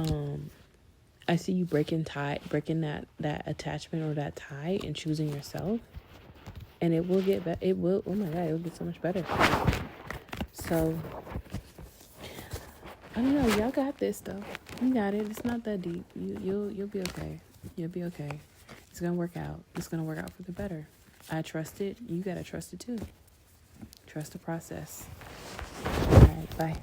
S1: I see you breaking that attachment or that tie and choosing yourself, and it will get better. It will. Oh my God, it will get so much better. So I don't know. Y'all got this though. You got it. It's not that deep. You'll be okay. You'll be okay. It's gonna work out. It's gonna work out for the better. I trust it. You gotta trust it too. Trust the process. All right. Bye.